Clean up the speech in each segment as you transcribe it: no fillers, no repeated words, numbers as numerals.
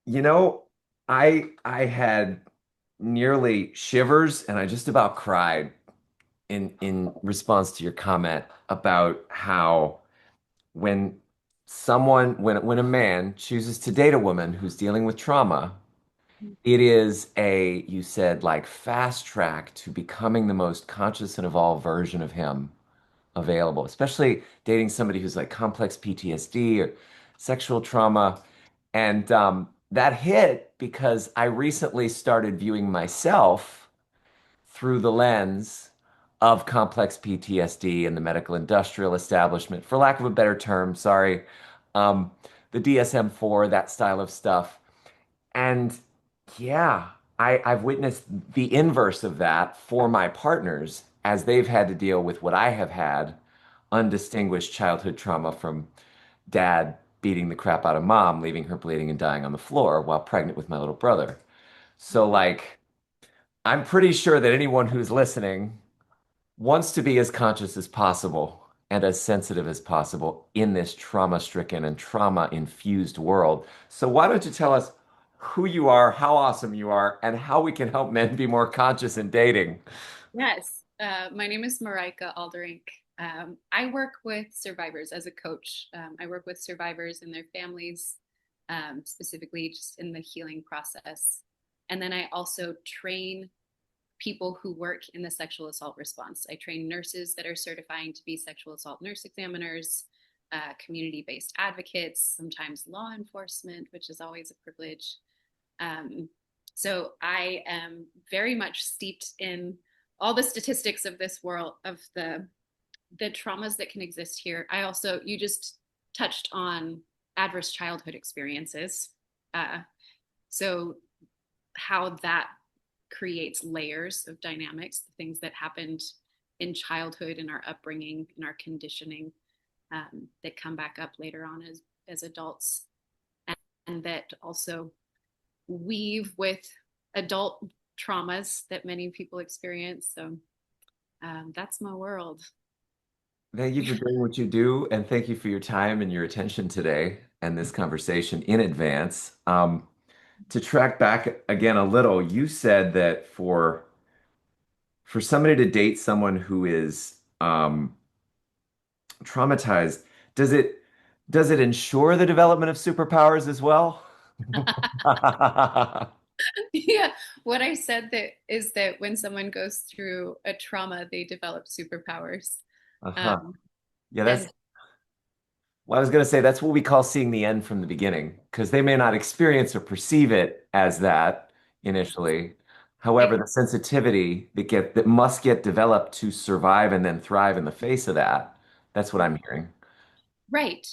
You know, I had nearly shivers and I just about cried in response to your comment about how when when a man chooses to date a woman who's dealing with trauma, it is you said, like fast track to becoming the most conscious and evolved version of him available, especially dating somebody who's like complex PTSD or sexual trauma. And that hit because I recently started viewing myself through the lens of complex PTSD and the medical industrial establishment, for lack of a better term, sorry, um, the DSM-4, that style of stuff. And yeah, I've witnessed the inverse of that for my partners as they've had to deal with what I have had, undistinguished childhood trauma from dad beating the crap out of mom, leaving her bleeding and dying on the floor while pregnant with my little brother. So, like, I'm pretty sure that anyone who's listening wants to be as conscious as possible and as sensitive as possible in this trauma-stricken and trauma-infused world. So why don't you tell us who you are, how awesome you are, and how we can help men be more conscious in dating? Yes, my name is Marika Alderink. I work with survivors as a coach. I work with survivors and their families, specifically just in the healing process. And then I also train people who work in the sexual assault response. I train nurses that are certifying to be sexual assault nurse examiners, community-based advocates, sometimes law enforcement, which is always a privilege. Um, so I am very much steeped in all the statistics of this world of the traumas that can exist here. I also you just touched on adverse childhood experiences. Uh, so how that creates layers of dynamics, the things that happened in childhood, in our upbringing, in our conditioning, that come back up later on as adults, and that also weave with adult traumas that many people experience. So that's my world. Thank you for doing what you do, and thank you for your time and your attention today and this conversation in advance. To track back again a little, you said that for somebody to date someone who is traumatized, does it ensure the development of superpowers as well? Yeah, what I said that is that when someone goes through a trauma, they develop superpowers. Uh-huh. Um, Yeah, and I was going to say that's what we call seeing the end from the beginning, because they may not experience or perceive it as that initially. However, the sensitivity that must get developed to survive and then thrive in the face of that, that's what I'm hearing. right.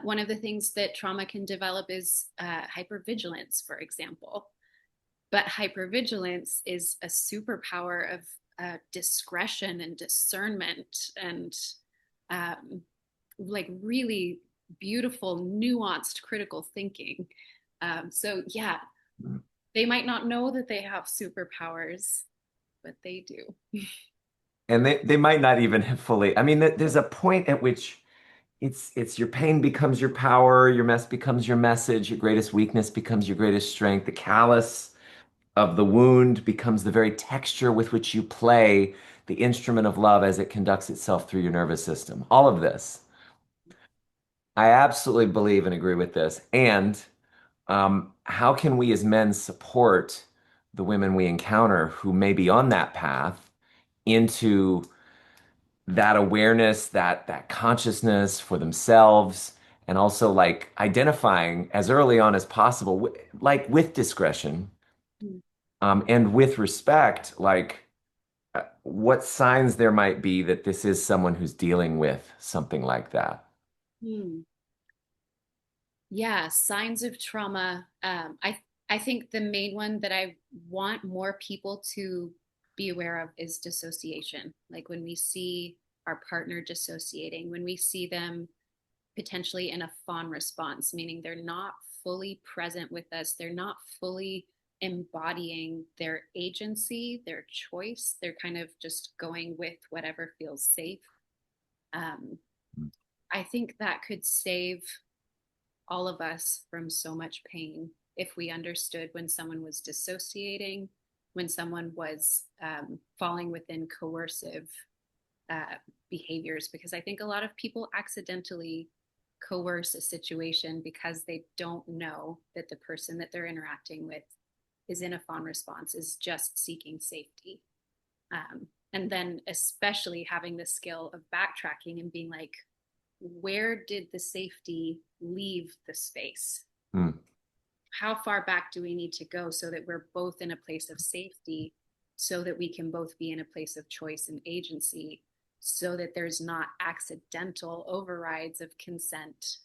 One of the things that trauma can develop is hypervigilance, for example. But hypervigilance is a superpower of discretion and discernment and um, like really beautiful, nuanced, critical thinking. So, yeah, they might not know that they have superpowers, but they do. And they might not even have fully. I mean, there's a point at which it's your pain becomes your power, your mess becomes your message, your greatest weakness becomes your greatest strength. The callus of the wound becomes the very texture with which you play the instrument of love as it conducts itself through your nervous system. All of this. I absolutely believe and agree with this. And how can we as men support the women we encounter who may be on that path into that awareness, that consciousness for themselves, and also like identifying as early on as possible, like with discretion, and with respect, like what signs there might be that this is someone who's dealing with something like that. Hmm. Yeah, signs of trauma. I think the main one that I want more people to be aware of is dissociation. Like when we see our partner dissociating, when we see them potentially in a fawn response, meaning they're not fully present with us, they're not fully embodying their agency, their choice. They're kind of just going with whatever feels safe. Um, I think that could save all of us from so much pain if we understood when someone was dissociating, when someone was falling within coercive uh, behaviors, because I think a lot of people accidentally coerce a situation because they don't know that the person that they're interacting with is in a fawn response, is just seeking safety. And then, especially having the skill of backtracking and being like, where did the safety leave the space? Hmm. How far back do we need to go so that we're both in a place of safety, so that we can both be in a place of choice and agency, so that there's not accidental overrides of consent,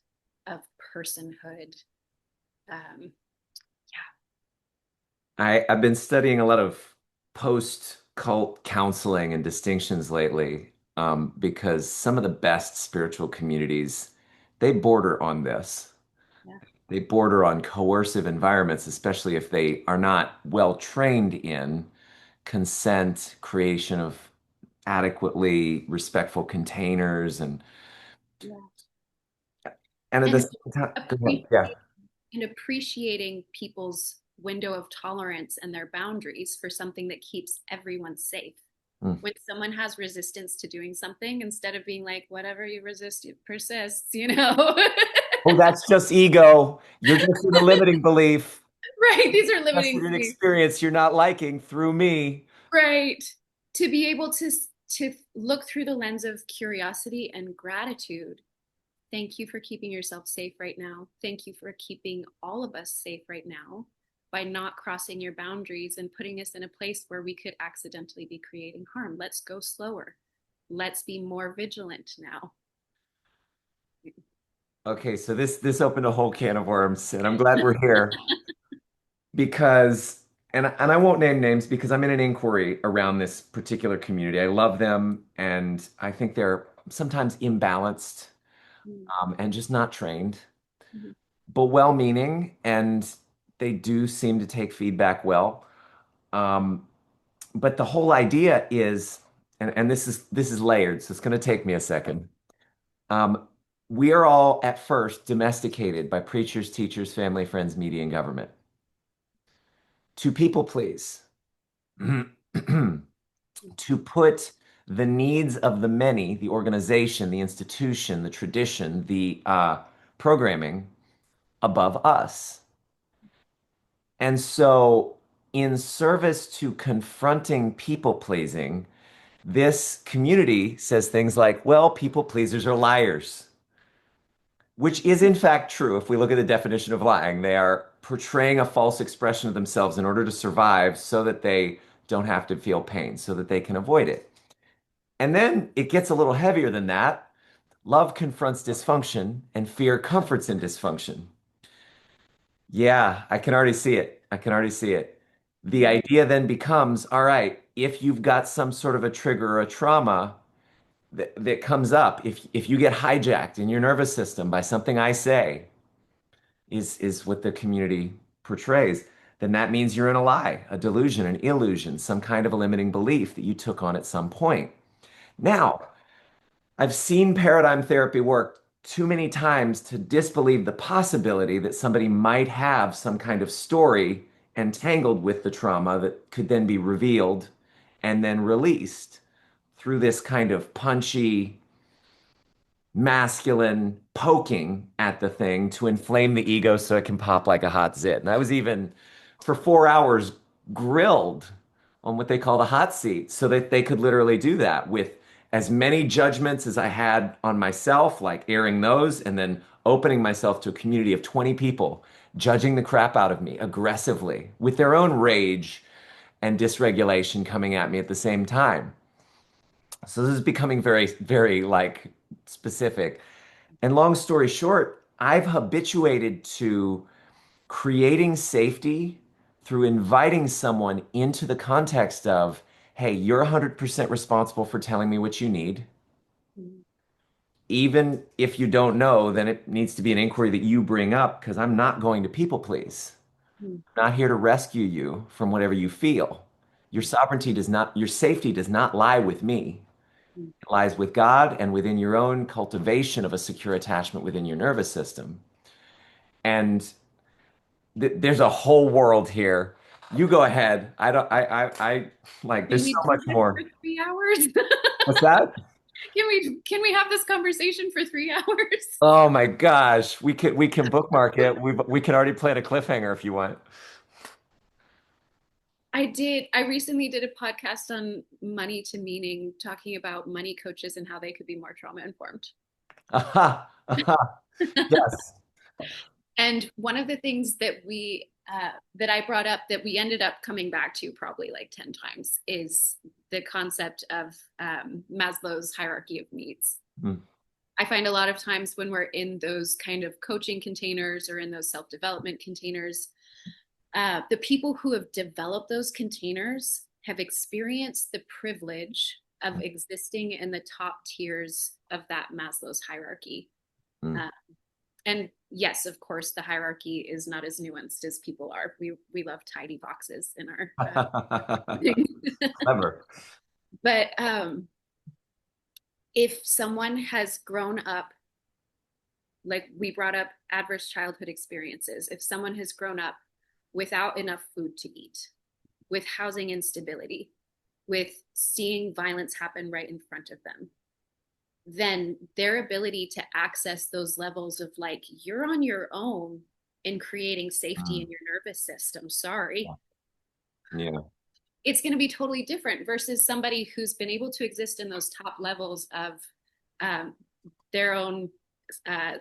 of personhood. um, I've been studying a lot of post-cult counseling and distinctions lately, because some of the best spiritual communities, they border on this. yeah, They border on coercive environments, especially if they are not well trained in consent, creation of adequately respectful containers, yeah. and at the And same time, go ahead. appreciate Yeah. and appreciating people's window of tolerance and their boundaries for something that keeps everyone safe. Mm. When someone has resistance to doing something, instead of being like, whatever you resist, it persists, you know? Oh, that's just ego. You're just in a limiting belief. Right. These are Just limiting an beliefs. experience you're not liking through me. Right. To be able to look through the lens of curiosity and gratitude. Thank you for keeping yourself safe right now. Thank you for keeping all of us safe right now by not crossing your boundaries and putting us in a place where we could accidentally be creating harm. Let's go slower. Let's be more vigilant now. Okay, so this opened a whole can of worms, and I'm glad we're here because, and I won't name names because I'm in an inquiry around this particular community. I love them, and I think they're sometimes imbalanced, and just not trained, but well-meaning, and they do seem to take feedback well. Um, but the whole idea is, and this is layered, so it's going to take me a second. Um, we are all at first domesticated by preachers, teachers, family, friends, media, and government to people please, to put the needs of the many, the organization, the institution, the tradition, the programming above us. And so, in service to confronting people pleasing, this community says things like, well, people pleasers are liars. Which is in fact true if we look at the definition of lying. They are portraying a false expression of themselves in order to survive so that they don't have to feel pain, so that they can avoid it. And then it gets a little heavier than that. Love confronts dysfunction and fear comforts in dysfunction. Yeah, I can already see it. I can already see it. The idea then becomes, all right, if you've got some sort of a trigger or a trauma that comes up, if you get hijacked in your nervous system by something I say, is what the community portrays, then that means you're in a lie, a delusion, an illusion, some kind of a limiting belief that you took on at some point. Now, I've seen paradigm therapy work too many times to disbelieve the possibility that somebody might have some kind of story entangled with the trauma that could then be revealed and then released through this kind of punchy, masculine poking at the thing to inflame the ego so it can pop like a hot zit. And I was even for 4 hours grilled on what they call the hot seat so that they could literally do that with as many judgments as I had on myself, like airing those, and then opening myself to a community of 20 people judging the crap out of me aggressively with their own rage and dysregulation coming at me at the same time. So this is becoming very, very like specific. And long story short, I've habituated to creating safety through inviting someone into the context of, hey, you're 100% responsible for telling me what you need. Even if you don't know, then it needs to be an inquiry that you bring up because I'm not going to people please. I'm not here to rescue you from whatever you feel. Your sovereignty does not, your safety does not lie with me. It lies with God and within your own cultivation of a secure attachment within your nervous system. And There's a whole world here. You go ahead. I don't, I like, Can there's so we do much this more. for 3 hours? What's that? Can we have this conversation for 3 hours? Oh my gosh. We can bookmark it. We can already plan a cliffhanger if you want. I recently did a podcast on money to meaning, talking about money coaches and how they could be more trauma informed. Aha, aha. Yes. And one of the things that I brought up that we ended up coming back to probably like 10 times is the concept of Maslow's hierarchy of needs. Mm. I find a lot of times when we're in those kind of coaching containers or in those self development containers, the people who have developed those containers have experienced the privilege of existing in the top tiers of that Maslow's hierarchy. Mm. Uh, and yes, of course, the hierarchy is not as nuanced as people are. We love tidy boxes in our Clever. but if someone has grown up, like we brought up adverse childhood experiences, if someone has grown up without enough food to eat, with housing instability, with seeing violence happen right in front of them, then their ability to access those levels of like, you're on your own in creating safety Mm. in your nervous system. Sorry. Yeah. It's going to be totally different versus somebody who's been able to exist in those top levels of um, their own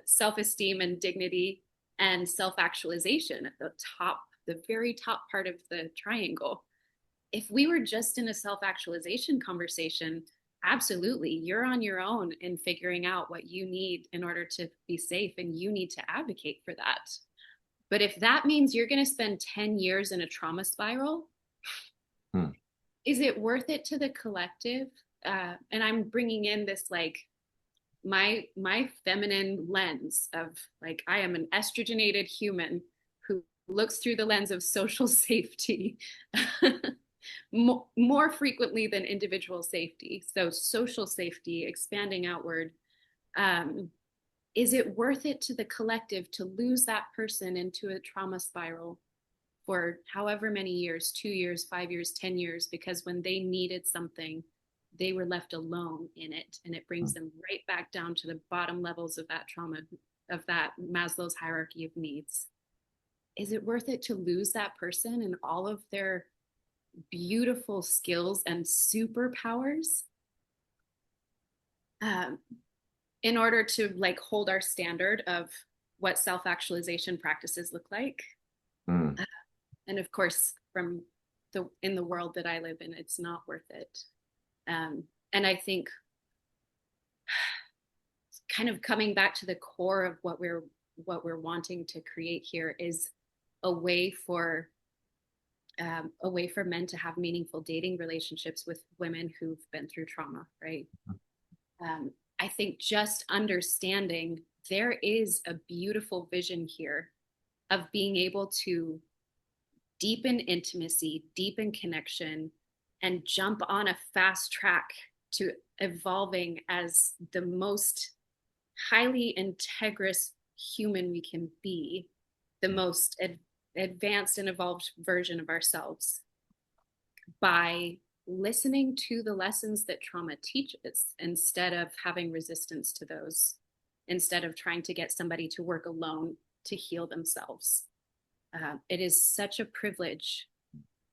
self esteem and dignity and self actualization at the top, the very top part of the triangle. If we were just in a self actualization conversation, absolutely, you're on your own in figuring out what you need in order to be safe, and you need to advocate for that. But if that means you're going to spend 10 years in a trauma spiral, Mm. is it worth it to the collective? And I'm bringing in this like my feminine lens of like I am an estrogenated human who looks through the lens of social safety more frequently than individual safety. So social safety, expanding outward. Um, is it worth it to the collective to lose that person into a trauma spiral for however many years, 2 years, 5 years, 10 years, because when they needed something, they were left alone in it. And it brings Mm. them right back down to the bottom levels of that trauma, of that Maslow's hierarchy of needs. Is it worth it to lose that person and all of their beautiful skills and superpowers um, in order to like hold our standard of what self-actualization practices look like? Mm. Uh, and of course, from the in the world that I live in, it's not worth it. And I think kind of coming back to the core of what we're wanting to create here is a way for a way for men to have meaningful dating relationships with women who've been through trauma, right? Um, I think just understanding there is a beautiful vision here of being able to deepen intimacy, deepen connection, and jump on a fast track to evolving as the most highly integrous human we can be, the most advanced and evolved version of ourselves by listening to the lessons that trauma teaches instead of having resistance to those, instead of trying to get somebody to work alone to heal themselves. It is such a privilege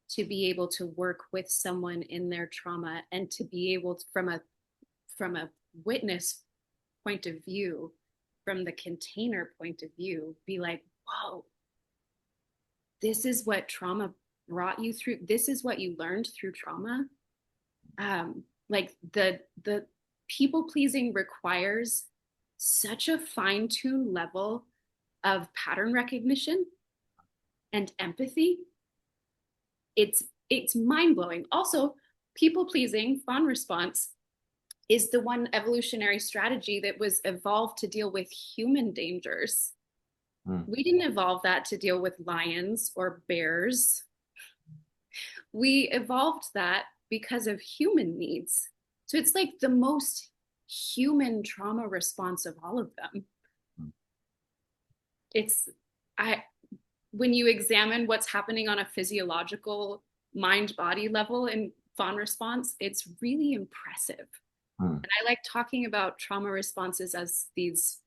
to be able to work with someone in their trauma and to be able to, from a witness point of view, from the container point of view, be like, whoa, this is what trauma brought you through. This is what you learned through trauma. Like the people pleasing requires such a fine-tuned level of pattern recognition and empathy. It's mind-blowing. Also, people pleasing, fawn response, is the one evolutionary strategy that was evolved to deal with human dangers. Mm. We didn't evolve that to deal with lions or bears. We evolved that because of human needs. So it's like the most human trauma response of all of them. Mm. It's I when you examine what's happening on a physiological mind body level in fawn response, it's really impressive. Hmm. And I like talking about trauma responses as these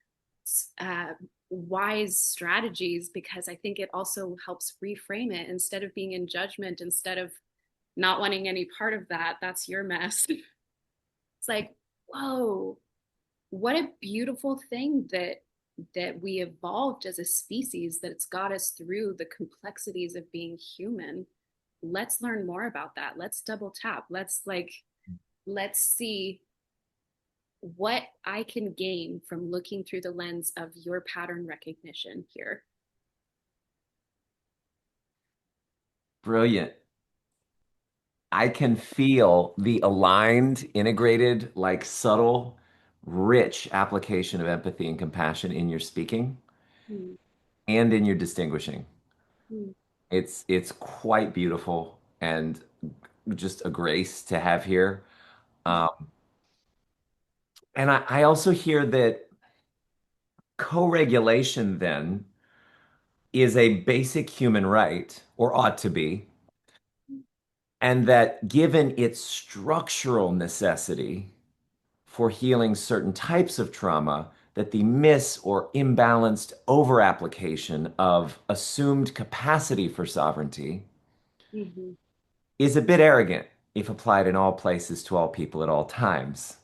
uh, wise strategies because I think it also helps reframe it instead of being in judgment, instead of not wanting any part of that. That's your mess. It's like, whoa, what a beautiful thing that we evolved as a species, that it's got us through the complexities of being human. Let's learn more about that. Let's double tap. Let's see what I can gain from looking through the lens of your pattern recognition here. Brilliant. I can feel the aligned, integrated, like subtle, rich application of empathy and compassion in your speaking Mm, and in your distinguishing. mm, It's quite beautiful and just a grace to have here. Um, and I also hear that co-regulation then is a basic human right, or ought to be, and that given its structural necessity for healing certain types of trauma, that the mis or imbalanced over application of assumed capacity for sovereignty mhm. is a bit arrogant if applied in all places to all people at all times.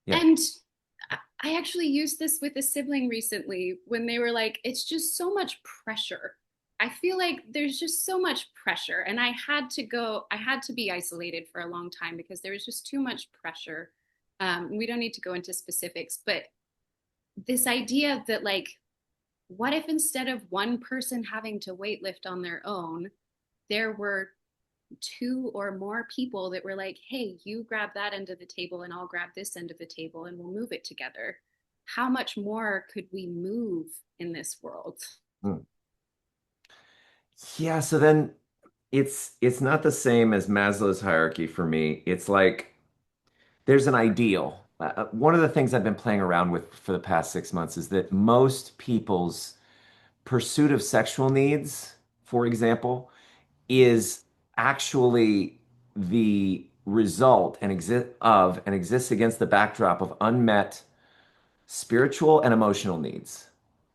Yeah. And I actually used this with a sibling recently when they were like, it's just so much pressure. I feel like there's just so much pressure. And I had to be isolated for a long time because there was just too much pressure. We don't need to go into specifics, but this idea that, like, what if instead of one person having to weight lift on their own, there were two or more people that were like, hey, you grab that end of the table and I'll grab this end of the table and we'll move it together. How much more could we move in this world? Mm. Yeah, so then it's not the same as Maslow's hierarchy for me. It's like there's an ideal. One of the things I've been playing around with for the past 6 months is that most people's pursuit of sexual needs, for example, is actually the result and exists against the backdrop of unmet spiritual and emotional needs.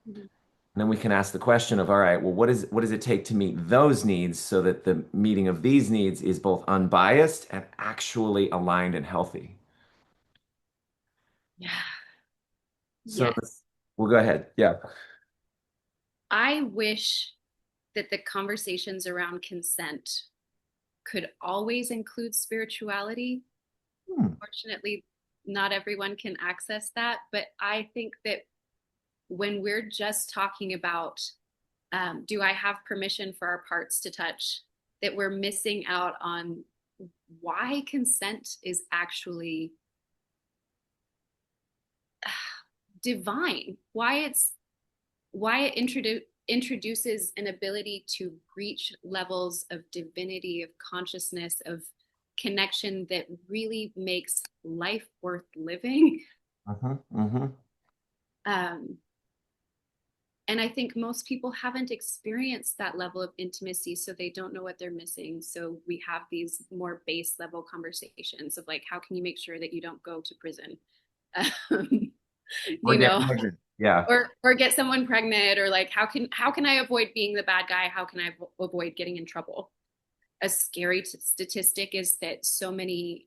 Mhm. And then we can ask the question of, all right, well, what does it take to meet those needs so that the meeting of these needs is both unbiased and actually aligned and healthy? Yeah. So Yes. we'll go ahead. Yeah. I wish that the conversations around consent could always include spirituality. Hmm. Fortunately, not everyone can access that, but I think that when we're just talking about, do I have permission for our parts to touch, that we're missing out on why consent is actually divine, why it introduces an ability to reach levels of divinity, of consciousness, of connection that really makes life worth living. Hmm. Um, and I think most people haven't experienced that level of intimacy, so they don't know what they're missing. So we have these more base level conversations of like, how can you make sure that you don't go to prison? Um, Or you get know, pregnant. Yeah. or get someone pregnant, or like, how can I avoid being the bad guy? How can I avoid getting in trouble? A scary statistic is that so many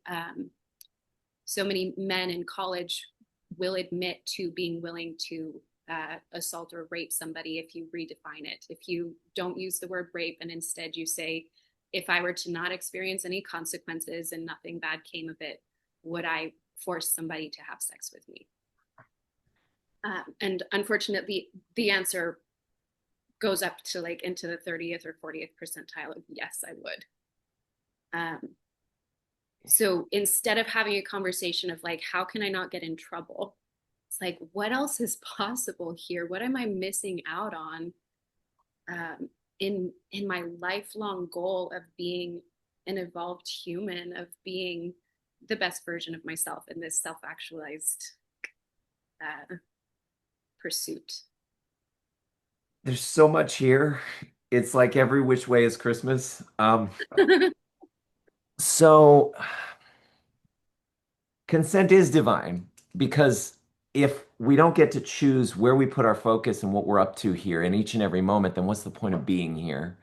men in college will admit to being willing to assault or rape somebody if you redefine it. If you don't use the word rape and instead you say, if I were to not experience any consequences and nothing bad came of it, would I force somebody to have sex with me? And unfortunately, the answer goes up to like into the 30th or 40th percentile of yes, I would. So instead of having a conversation of like, how can I not get in trouble? It's like, what else is possible here? What am I missing out on in my lifelong goal of being an evolved human, of being the best version of myself in this self-actualized pursuit? There's so much here. It's like every which way is Christmas. So consent is divine because if we don't get to choose where we put our focus and what we're up to here in each and every moment, then what's the point of being here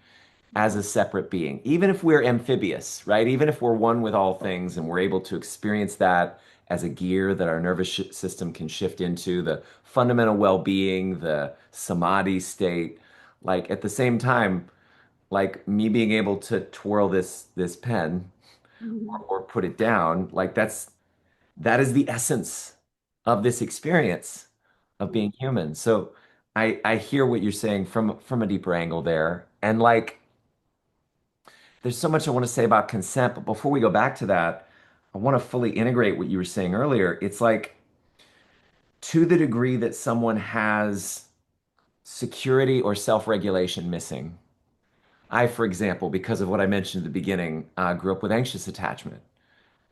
as a separate being? Even if we're amphibious, right? Even if we're one with all things and we're able to experience that as a gear that our nervous system can shift into, the fundamental well-being, the samadhi state, like at the same time, like me being able to twirl this pen or put it down, like that is the essence of this experience of being human. So I hear what you're saying from a deeper angle there. And like there's so much I want to say about consent, but before we go back to that, I want to fully integrate what you were saying earlier. It's like to the degree that someone has security or self-regulation missing. I, for example, because of what I mentioned at the beginning, grew up with anxious attachment,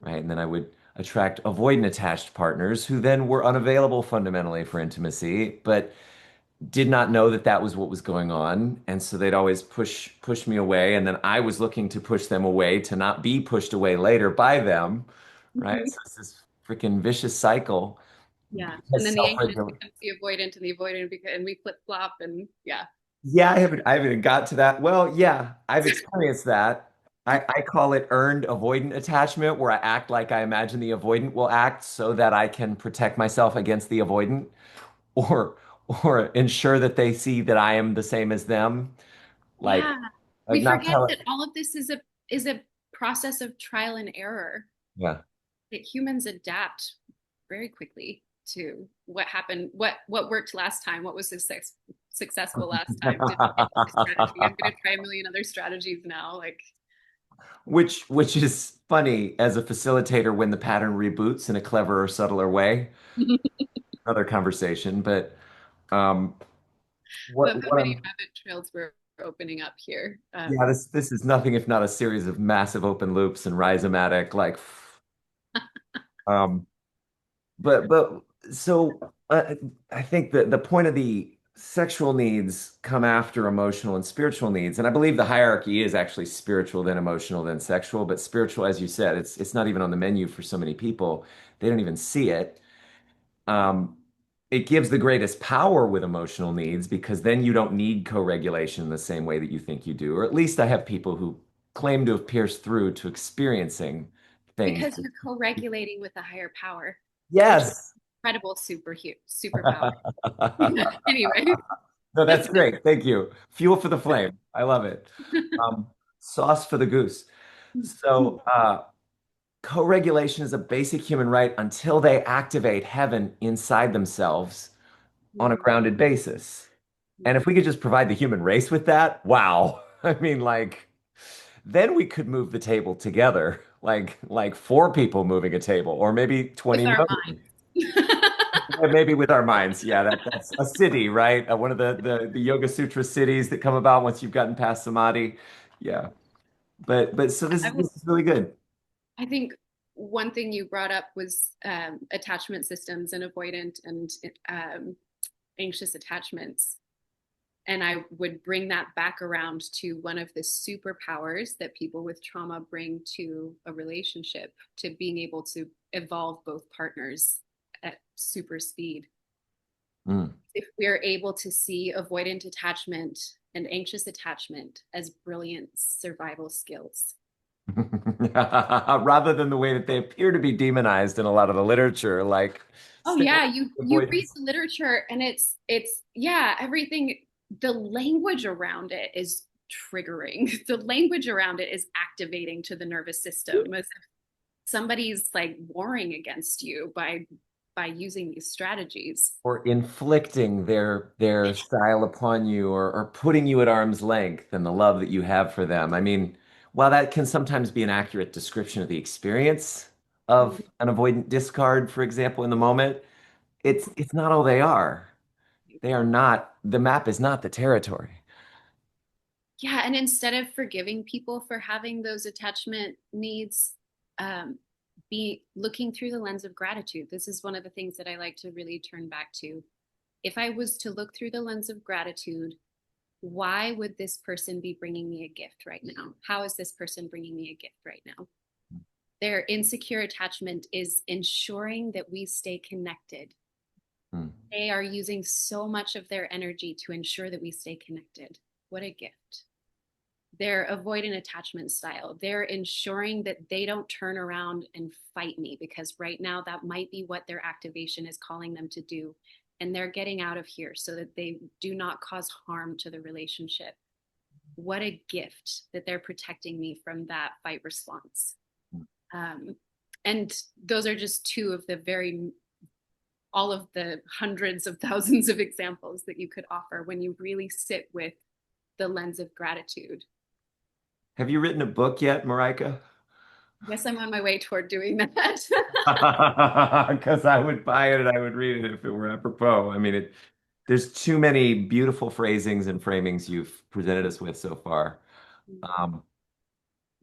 right? And then I would attract avoidant attached partners who then were unavailable fundamentally for intimacy, but did not know that that was what was going on. And so they'd always push me away. And then I was looking to push them away to not be pushed away later by them, right? So it's this freaking vicious cycle Yeah. And because then the self anxious becomes the avoidant and the avoidant and we flip flop and yeah. Yeah, I haven't even got to that. Well, yeah, I've experienced that. I call it earned avoidant attachment, where I act like I imagine the avoidant will act so that I can protect myself against the avoidant or or ensure that they see that I am the same as them. Like Yeah. We not forget tell it. that all of this is a process of trial and error. Yeah. That humans adapt very quickly to what happened, what worked last time, what was successful last time. Didn't work this strategy. I'm gonna try a million other strategies now. Like Which is funny as a facilitator when the pattern reboots in a clever or subtler way. Another conversation, but um but how what many I'm rabbit trails we're opening up here. yeah, this is nothing if not a series of massive open loops and rhizomatic like um but so I think that the point of the sexual needs come after emotional and spiritual needs, and I believe the hierarchy is actually spiritual then emotional then sexual, but spiritual, as you said, it's not even on the menu for so many people. They don't even see it. Um, it gives the greatest power with emotional needs because then you don't need co-regulation in the same way that you think you do. Or at least I have people who claim to have pierced through to experiencing things. because you're co-regulating with a higher power, which is Yes. incredible superpower. Anyway, No, that's great. Thank you. Fuel for the flame. I love it. Um, Sauce for the goose. So, co-regulation is a basic human right until they activate heaven inside themselves on a grounded basis. And if we could just provide the human race with that, wow. I mean, like, then we could move the table together, like four people moving a table, or maybe with 20 our million. minds. Yeah, maybe with our minds. Yeah, that's a city, right? One of the Yoga Sutra cities that come about once you've gotten past samadhi. Yeah. But so I this is really good. I think one thing you brought up was attachment systems and avoidant and anxious attachments. And I would bring that back around to one of the superpowers that people with trauma bring to a relationship, to being able to evolve both partners at super speed. Mm. If we're able to see avoidant attachment and anxious attachment as brilliant survival skills. Rather than the way that they appear to be demonized in a lot of the literature, like Oh stay yeah, away from you read avoidance. the literature and it's yeah, everything, the language around it is triggering. The language around it is activating to the nervous system as if somebody's like warring against you by using these strategies. Or inflicting their style upon you or putting you at arm's length and the love that you have for them. I mean, while that can sometimes be an accurate description of the experience of an avoidant discard, for example, in the moment, it's not all they are. They are not, the map is not the territory. Yeah, and instead of forgiving people for having those attachment needs, um, be looking through the lens of gratitude. This is one of the things that I like to really turn back to. If I was to look through the lens of gratitude, Why would this person be bringing me a gift right now? How is this person bringing me a gift right now? Their insecure attachment is ensuring that we stay connected. Hmm. They are using so much of their energy to ensure that we stay connected. What a gift. Their avoidant attachment style. They're ensuring that they don't turn around and fight me because right now that might be what their activation is calling them to do. And they're getting out of here so that they do not cause harm to the relationship. What a gift that they're protecting me from that fight response. Um, and those are just two of the all of the hundreds of thousands of examples that you could offer when you really sit with the lens of gratitude. Have you written a book yet, Marika? Yes, I'm on my way toward doing that. Because I would buy it and I would read it if it were apropos. I mean, there's too many beautiful phrasings and framings you've presented us with so far. Um,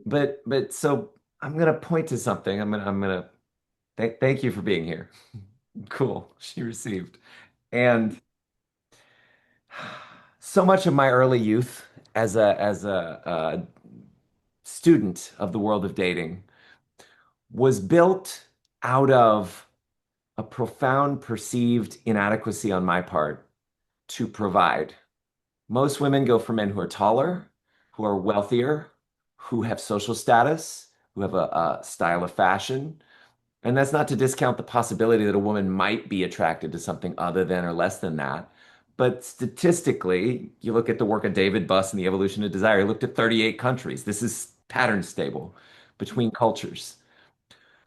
but so I'm gonna point to something. I'm gonna thank you for being here. Cool. She received. And so much of my early youth as a student of the world of dating was built out of a profound perceived inadequacy on my part to provide. Most women go for men who are taller, who are wealthier, who have social status, who have a style of fashion. And that's not to discount the possibility that a woman might be attracted to something other than or less than that. But statistically, you look at the work of David Buss and the evolution of desire, he looked at 38 countries. This is pattern stable between cultures.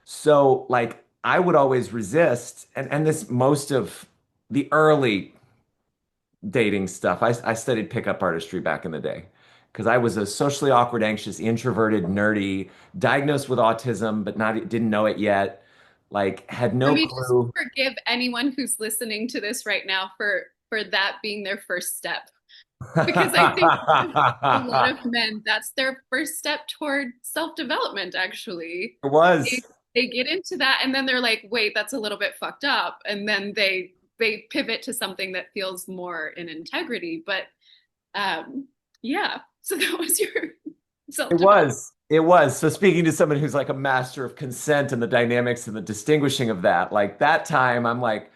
So, like, I would always resist, and this most of the early dating stuff. I studied pickup artistry back in the day because I was a socially awkward, anxious, introverted, nerdy, diagnosed with autism, but not didn't know it yet. Like, had Let no me just clue. forgive anyone who's listening to this right now for that being their first step. Because I think a lot of men, that's their first step toward self-development, actually. It was. They get into that and then they're like, wait, that's a little bit fucked up. And then they pivot to something that feels more in integrity. But um yeah, so that was your It self-development. was. It was. So speaking to someone who's like a master of consent and the dynamics and the distinguishing of that, like that time, I'm like,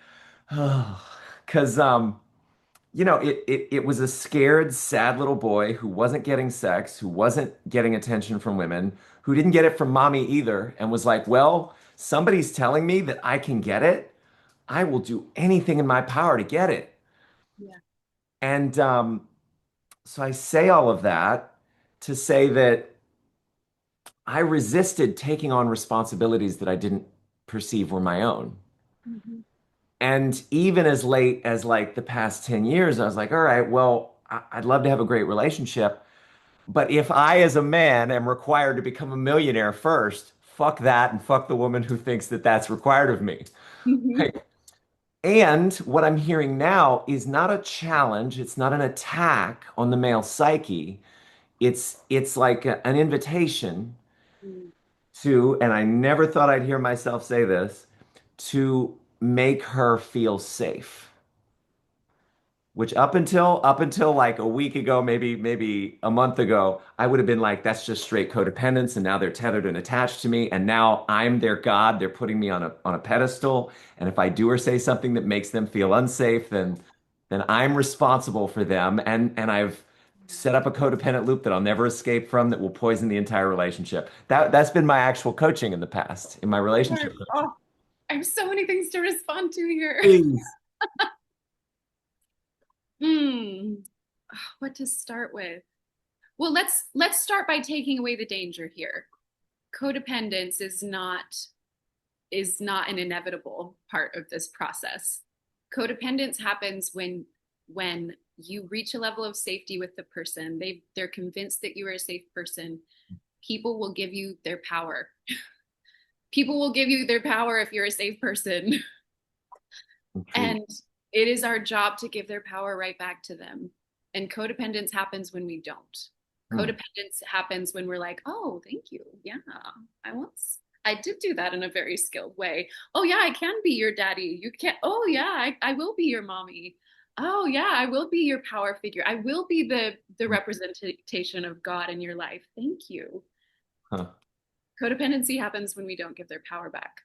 oh, because it was a scared, sad little boy who wasn't getting sex, who wasn't getting attention from women, who didn't get it from mommy either, and was like, well, somebody's telling me that I can get it. I will do anything in my power to get it. Yeah. And so I say all of that to say that I resisted taking on responsibilities that I didn't perceive were my own. Mhm. And even as late as like the past 10 years, I was like, all right, well, I'd love to have a great relationship. But if I, as a man, am required to become a millionaire first, fuck that and fuck the woman who thinks that that's required of me. Mhm. Like, and what I'm hearing now is not a challenge. It's not an attack on the male psyche. It's like an invitation Mhm. to, and I never thought I'd hear myself say this, to make her feel safe. Which up until like a week ago, maybe a month ago, I would have been like, that's just straight codependence, and now they're tethered and attached to me, and now I'm their God. They're putting me on a pedestal, and if I do or say something that makes them feel unsafe, then I'm responsible for them, and I've set up a codependent loop that I'll never escape from that will poison the entire relationship. That's been my actual coaching in the past, in my relationship coaching. Oh, I have so many things to respond to here. Please. Hmm. What to start with? Well, let's start by taking away the danger here. Codependence is not an inevitable part of this process. Codependence happens when you reach a level of safety with the person. They're convinced that you are a safe person. People will give you their power. People will give you their power if you're a safe person. Intrigued. And it is our job to give their power right back to them. And codependence happens when we don't. Hmm. Codependence happens when we're like, oh, thank you. Yeah, I did do that in a very skilled way. Oh, yeah, I can be your daddy. You can't, oh, yeah, I will be your mommy. Oh yeah, I will be your power figure. I will be the representation of God in your life. Thank you. Huh. Codependency happens when we don't give their power back.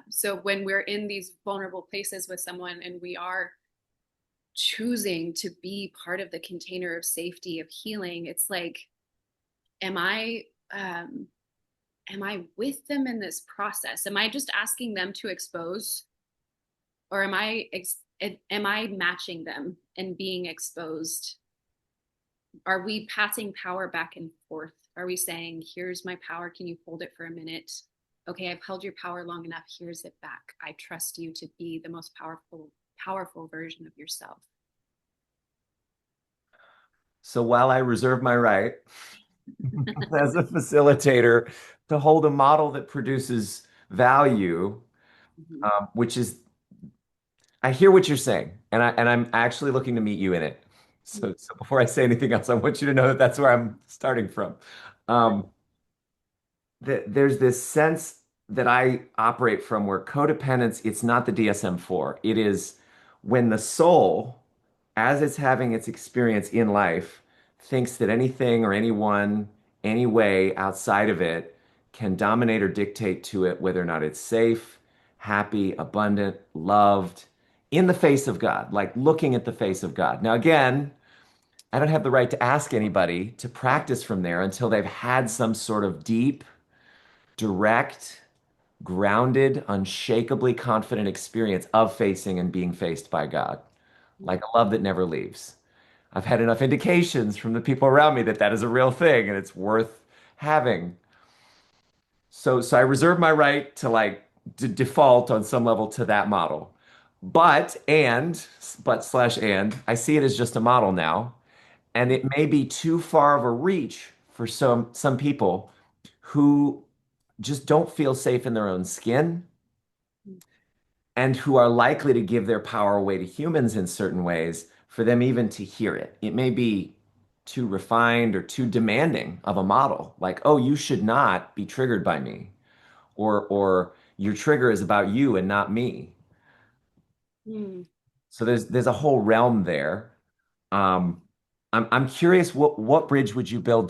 So when we're in these vulnerable places with someone and we are choosing to be part of the container of safety of healing, it's like, am I um, am I with them in this process? Am I just asking them to expose, or am I matching them and being exposed? Are we passing power back and forth? Are we saying, here's my power, can you hold it for a minute? Okay, I've held your power long enough, here's it back. I trust you to be the most powerful version of yourself. So while I reserve my right as a facilitator to hold a model that produces value, Mhm. which is, I hear what you're saying, and I'm actually looking to meet you in it. So before I say anything else, I want you to know that that's where I'm starting from. Um, there's this sense that I operate from where codependence, it's not the DSM-4. It is when the soul, as it's having its experience in life, thinks that anything or anyone, any way outside of it can dominate or dictate to it whether or not it's safe, happy, abundant, loved, in the face of God, like looking at the face of God. Now, again, I don't have the right to ask anybody to practice from there until they've had some sort of deep, direct, grounded, unshakably confident experience of facing and being faced by God, like a love that never leaves. I've had enough indications from the people around me that that is a real thing and it's worth having. So I reserve my right to like default on some level to that model. But I see it as just a model now, and it may be too far of a reach for some people who just don't feel safe in their own skin and who are likely to give their power away to humans in certain ways for them even to hear it. It may be too refined or too demanding of a model, like, oh, you should not be triggered by me, or your trigger is about you and not me. Mm. So there's a whole realm there. Um, I'm curious what bridge would you build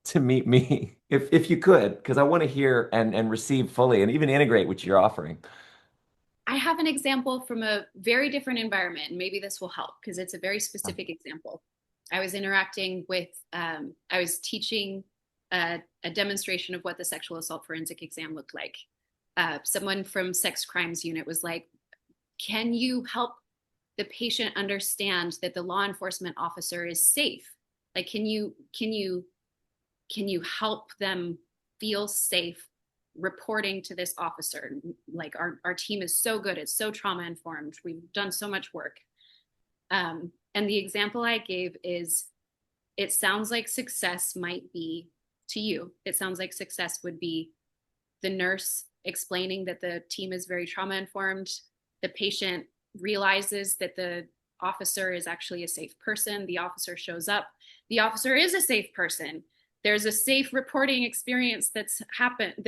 to meet me if you could, because I want to hear and receive fully and even integrate what you're offering. I have an example from a very different environment, and maybe this will help because it's a very specific example. I was interacting with, I was teaching a demonstration of what the sexual assault forensic exam looked like. Someone from sex crimes unit was like, can you help the patient understand that the law enforcement officer is safe? Like, can you help them feel safe reporting to this officer? Like our team is so good, it's so trauma informed, we've done so much work. And the example I gave is, it sounds like success might be, to you, it sounds like success would be the nurse explaining that the team is very trauma informed, the patient realizes that the officer is actually a safe person, the officer shows up, the officer is a safe person, there's a safe reporting experience that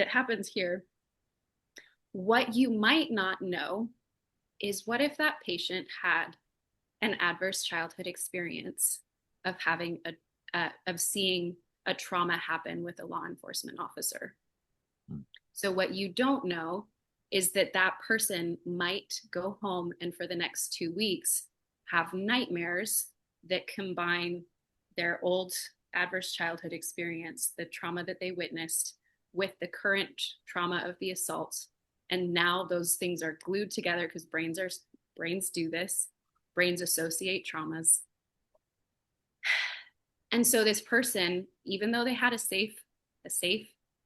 happens here. What you might not know is, what if that patient had an adverse childhood experience of having of seeing a trauma happen with a law enforcement officer? So what you don't know is that that person might go home and for the next 2 weeks have nightmares that combine their old adverse childhood experience, the trauma that they witnessed, with the current trauma of the assault. And now those things are glued together because brains do this. Brains associate traumas. And so this person, even though they had a safe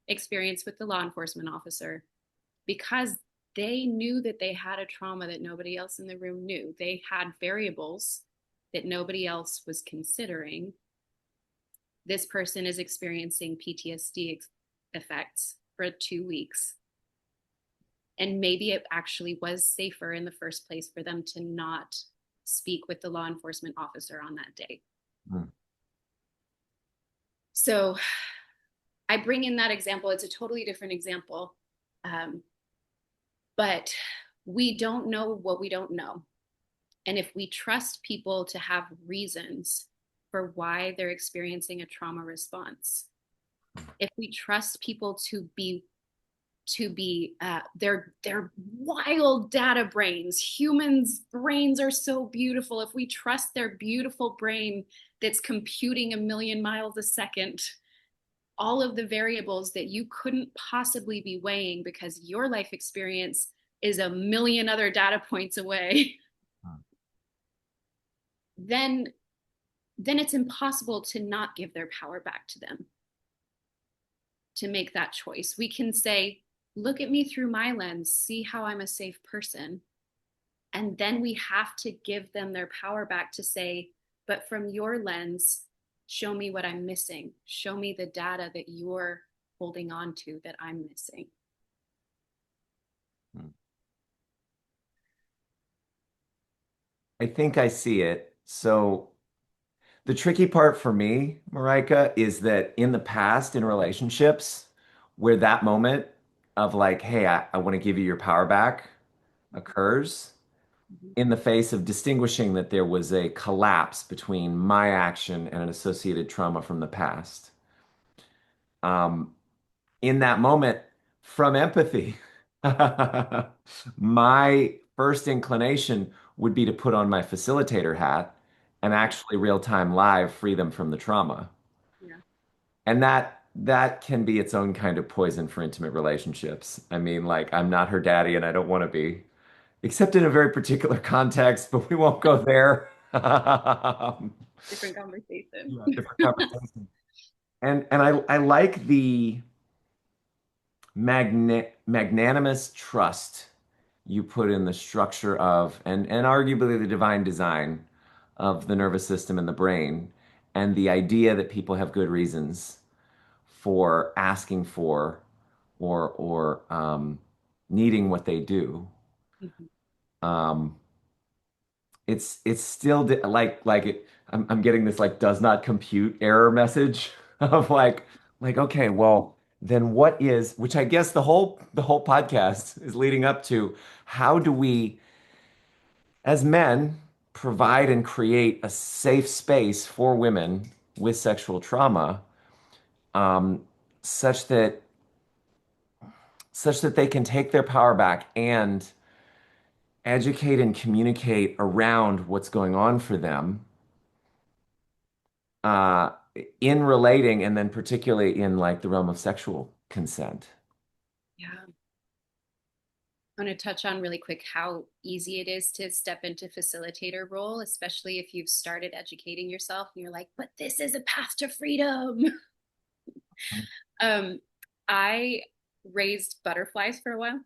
experience with the law enforcement officer, because they knew that they had a trauma that nobody else in the room knew, they had variables that nobody else was considering. This person is experiencing PTSD effects for 2 weeks. And maybe it actually was safer in the first place for them to not speak with the law enforcement officer on that day. Hmm. So I bring in that example. It's a totally different example. Um, but we don't know what we don't know. And if we trust people to have reasons for why they're experiencing a trauma response, if we trust people to be they're wild data brains. Humans' brains are so beautiful. If we trust their beautiful brain that's computing a million miles a second, all of the variables that you couldn't possibly be weighing because your life experience is a million other data points away, then it's impossible to not give their power back to them to make that choice. We can say, look at me through my lens, see how I'm a safe person. And then we have to give them their power back to say, but from your lens, show me what I'm missing. Show me the data that you're holding on to that I'm missing. I think I see it. So the tricky part for me, Marika, is that in the past in relationships where that moment of like, hey, I want to give you your power back occurs Mhm. in the face of distinguishing that there was a collapse between my action and an associated trauma from the past. Um, in that moment, from empathy, my first inclination would be to put on my facilitator hat and actually real time live free them from the trauma. Yeah. And that can be its own kind of poison for intimate relationships. I mean, like I'm not her daddy and I don't want to be, except in a very particular context, but we won't go there. Different conversation. Yeah, different conversation. And I like the magnanimous trust you put in the structure of and arguably the divine design of the nervous system and the brain, and the idea that people have good reasons for asking for or needing what they do. Mhm. Um, it's still like it. I'm getting this like does not compute error message of like okay, well then what is, which I guess the whole podcast is leading up to, how do we as men provide and create a safe space for women with sexual trauma, um, such that they can take their power back and educate and communicate around what's going on for them, uh, in relating, and then particularly in like the realm of sexual consent. Yeah. I want to touch on really quick how easy it is to step into facilitator role, especially if you've started educating yourself and you're like, but this is a path to freedom. Um, I raised butterflies for a while,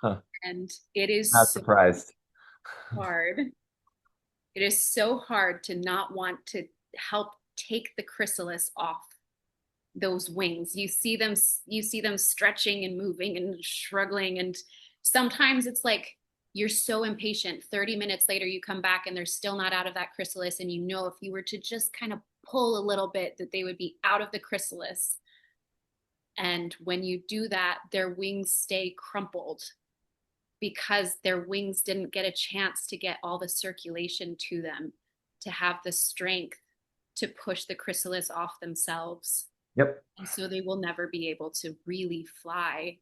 Huh. and it is Not so surprised. hard. It is so hard to not want to help take the chrysalis off those wings. You see them stretching and moving and struggling, and sometimes it's like you're so impatient. 30 minutes later you come back and they're still not out of that chrysalis, and you know if you were to just kind of pull a little bit that they would be out of the chrysalis. And when you do that, their wings stay crumpled because their wings didn't get a chance to get all the circulation to them to have the strength to push the chrysalis off themselves. Yep. And so they will never be able to really fly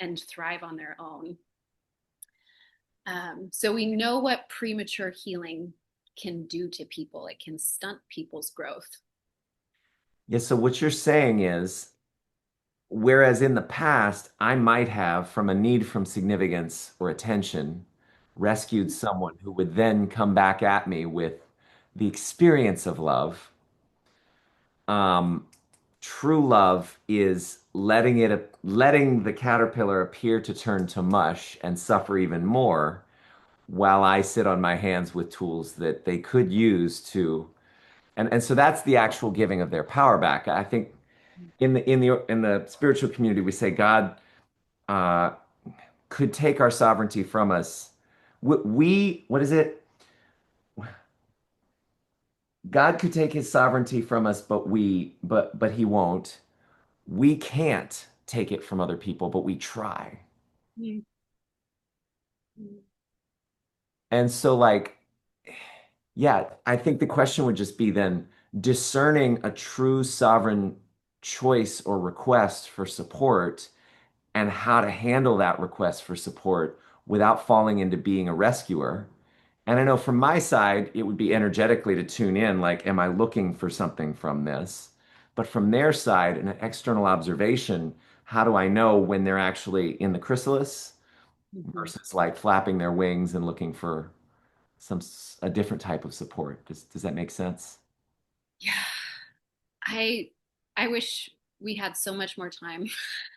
and thrive on their own. So we know what premature healing can do to people. It can stunt people's growth. Yeah, so what you're saying is, whereas in the past, I might have, from a need from significance or attention, rescued someone who would then come back at me with the experience of love. Um, True love is letting the caterpillar appear to turn to mush and suffer even more while I sit on my hands with tools that they could use to, and so that's the actual giving of their power back. I think in the spiritual community we say God uh, could take our sovereignty from us. We, what is it? God could take his sovereignty from us, but he won't. We can't take it from other people, but we try. Mm-hmm. And so like, yeah, I think the question would just be then discerning a true sovereign choice or request for support and how to handle that request for support without falling into being a rescuer. And I know from my side, it would be energetically to tune in, like, am I looking for something from this? But from their side, an external observation, how do I know when they're actually in the chrysalis Mhm. versus like flapping their wings and looking for a different type of support? Does that make sense? Yeah, I I wish we had so much more time.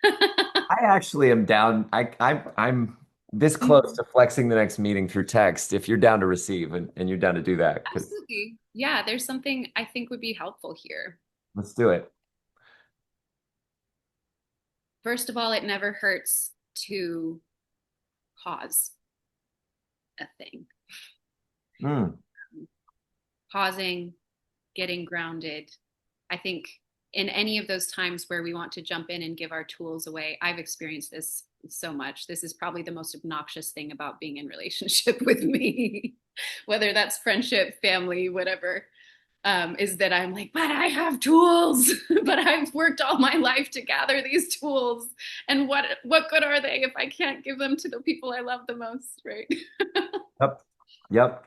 I actually am down. I'm this close Mhm. to flexing the next meeting through text if you're down to receive and you're down to do that because Absolutely. Yeah, there's something I think would be helpful here. let's do it. First of all, it never hurts to pause a thing. Mm, Pausing, getting grounded. I think in any of those times where we want to jump in and give our tools away, I've experienced this so much. This is probably the most obnoxious thing about being in relationship with me, whether that's friendship, family, whatever. Is that I'm like, but I have tools, but I've worked all my life to gather these tools, and what good are they if I can't give them to the people I love the most, right? yep. Yep.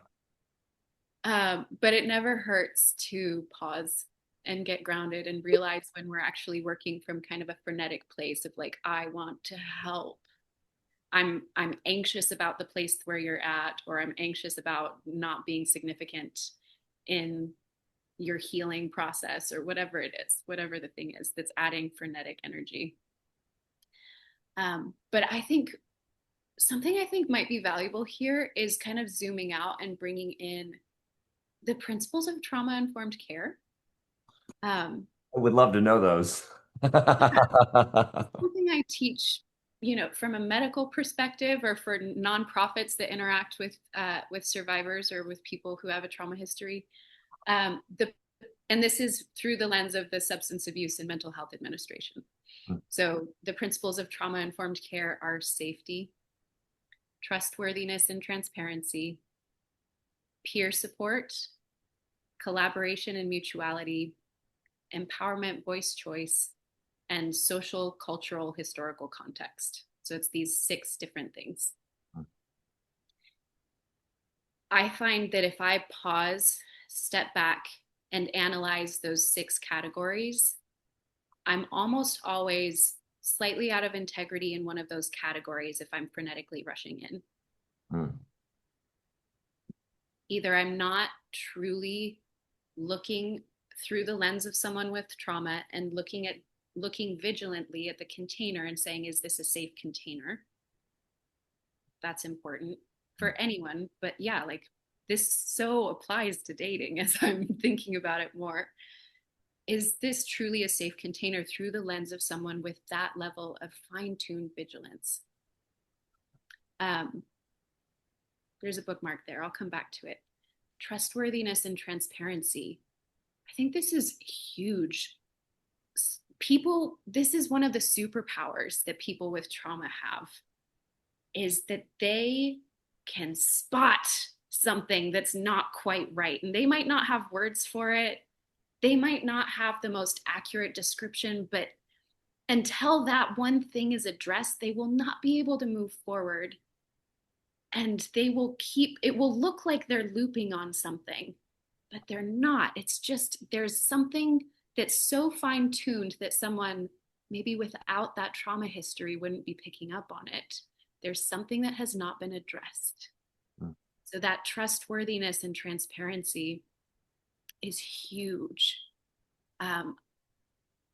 But it never hurts to pause and get grounded and realize when we're actually working from kind of a frenetic place of like, I want to help. I'm anxious about the place where you're at, or I'm anxious about not being significant in your healing process, or whatever it is, whatever the thing is that's adding frenetic energy. But I think something I think might be valuable here is kind of zooming out and bringing in the principles of trauma informed care. Um, I would love to know those. Something I teach, from a medical perspective, or for nonprofits that interact with survivors or with people who have a trauma history. The and this is through the lens of the Substance Abuse and Mental Health Administration. So the principles of trauma informed care are safety, trustworthiness and transparency, peer support, collaboration and mutuality, empowerment, voice choice, and social, cultural, historical context. So it's these 6 different things. I find that if I pause, step back, and analyze those 6 categories, I'm almost always slightly out of integrity in one of those categories if I'm frenetically rushing in. Mm. Either I'm not truly looking through the lens of someone with trauma and looking vigilantly at the container and saying, is this a safe container? That's important for anyone. But yeah, like this so applies to dating as I'm thinking about it more. Is this truly a safe container through the lens of someone with that level of fine-tuned vigilance? Um, there's a bookmark there. I'll come back to it. Trustworthiness and transparency. I think this is huge. This is one of the superpowers that people with trauma have, is that they can spot something that's not quite right. And they might not have words for it. They might not have the most accurate description, but until that one thing is addressed, they will not be able to move forward. And it will look like they're looping on something, but they're not. It's just there's something that's so fine tuned that someone maybe without that trauma history wouldn't be picking up on it. There's something that has not been addressed. Mm. So that trustworthiness and transparency is huge. Um,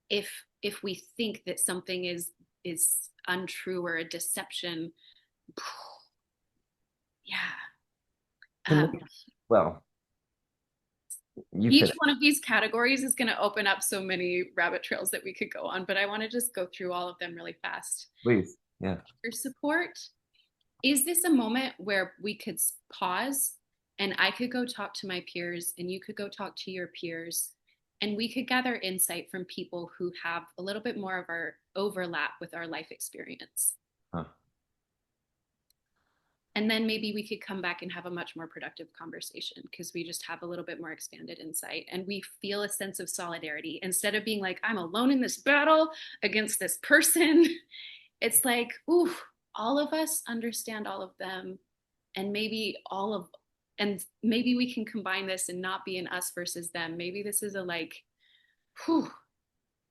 if we think that something is untrue or a deception, yeah. Can Um, we, well, you each finish, one of these categories is going to open up so many rabbit trails that we could go on, but I want to just go through all of them really fast. please. Yeah. Your support. Is this a moment where we could pause and I could go talk to my peers and you could go talk to your peers and we could gather insight from people who have a little bit more of our overlap with our life experience? Huh. And then maybe we could come back and have a much more productive conversation because we just have a little bit more expanded insight and we feel a sense of solidarity instead of being like, I'm alone in this battle against this person. It's like, ooh, all of us understand all of them. And maybe maybe we can combine this and not be an us versus them. Maybe this is a like, whew,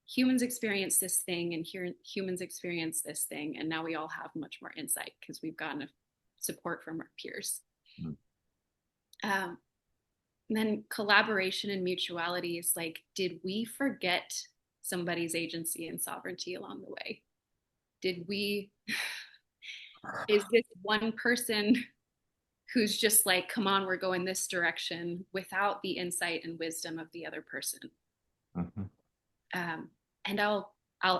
humans experience this thing and here humans experience this thing. And now we all have much more insight because we've gotten support from our peers. Mm. Um, and then collaboration and mutuality is like, did we forget somebody's agency and sovereignty along the way? Did we, is this one person who's just like, come on, we're going this direction without the insight and wisdom of the other person? Mhm. Um, and I'll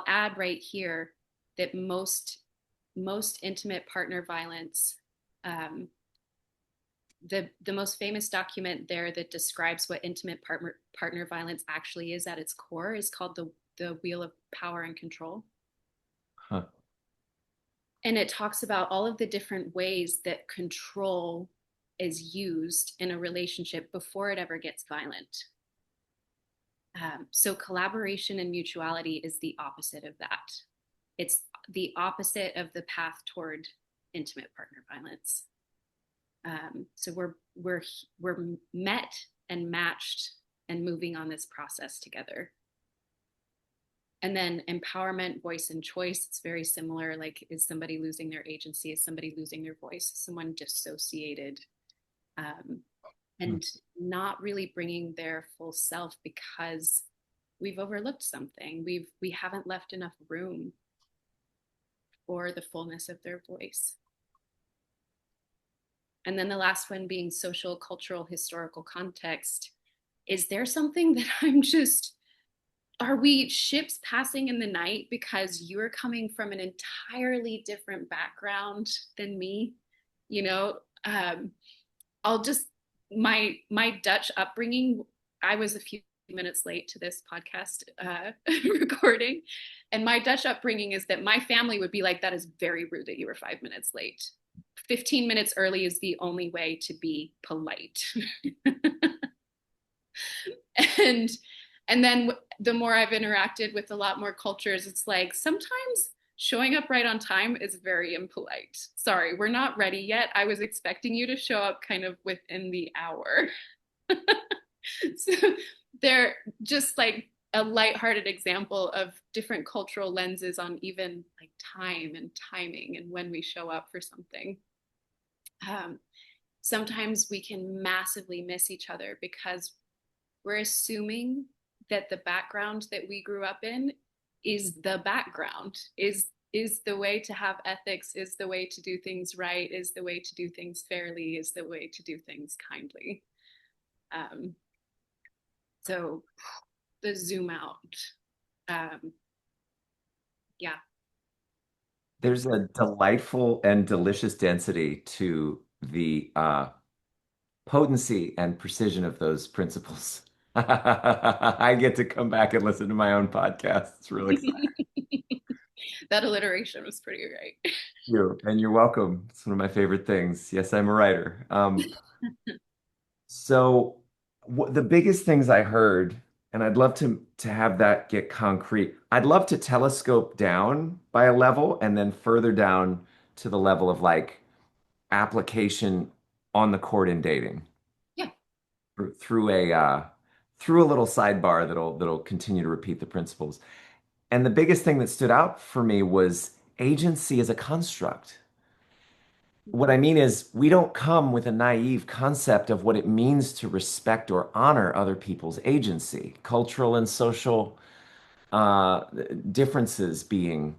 add right here that most intimate partner violence, um, the most famous document there that describes what intimate partner violence actually is at its core is called the Wheel of Power and Control. Huh. And it talks about all of the different ways that control is used in a relationship before it ever gets violent. So collaboration and mutuality is the opposite of that. It's the opposite of the path toward intimate partner violence. So we're met and matched and moving on this process together. And then empowerment, voice, and choice, it's very similar. Like, is somebody losing their agency? Is somebody losing their voice? Is someone dissociated um, Mm. and not really bringing their full self because we've overlooked something. We haven't left enough room for the fullness of their voice. And then the last one being social, cultural, historical context. Is there something that I'm just, are we ships passing in the night because you're coming from an entirely different background than me? You know, I'll just, my Dutch upbringing, I was a few minutes late to this podcast recording. And my Dutch upbringing is that my family would be like, that is very rude that you were 5 minutes late. 15 minutes early is the only way to be polite. and and then the more I've interacted with a lot more cultures, it's like sometimes showing up right on time is very impolite. Sorry, we're not ready yet. I was expecting you to show up kind of within the hour. So they're just like a lighthearted example of different cultural lenses on even like time and timing and when we show up for something. Um, Sometimes we can massively miss each other because we're assuming that the background that we grew up in is the background, is the way to have ethics, is the way to do things right, is the way to do things fairly, is the way to do things kindly. Um, so the zoom out, um, yeah. There's a delightful and delicious density to the potency and precision of those principles. I get to come back and listen to my own podcast. It's really exciting. That alliteration was pretty great. And you're welcome. It's one of my favorite things. Yes, I'm a writer. So the biggest things I heard, and I'd love to have that get concrete. I'd love to telescope down by a level and then further down to the level of like application on the court in dating Yeah. through through a little sidebar that'll continue to repeat the principles. And the biggest thing that stood out for me was agency as a construct. What I mean is, we don't come with a naive concept of what it means to respect or honor other people's agency, cultural and social uh, differences being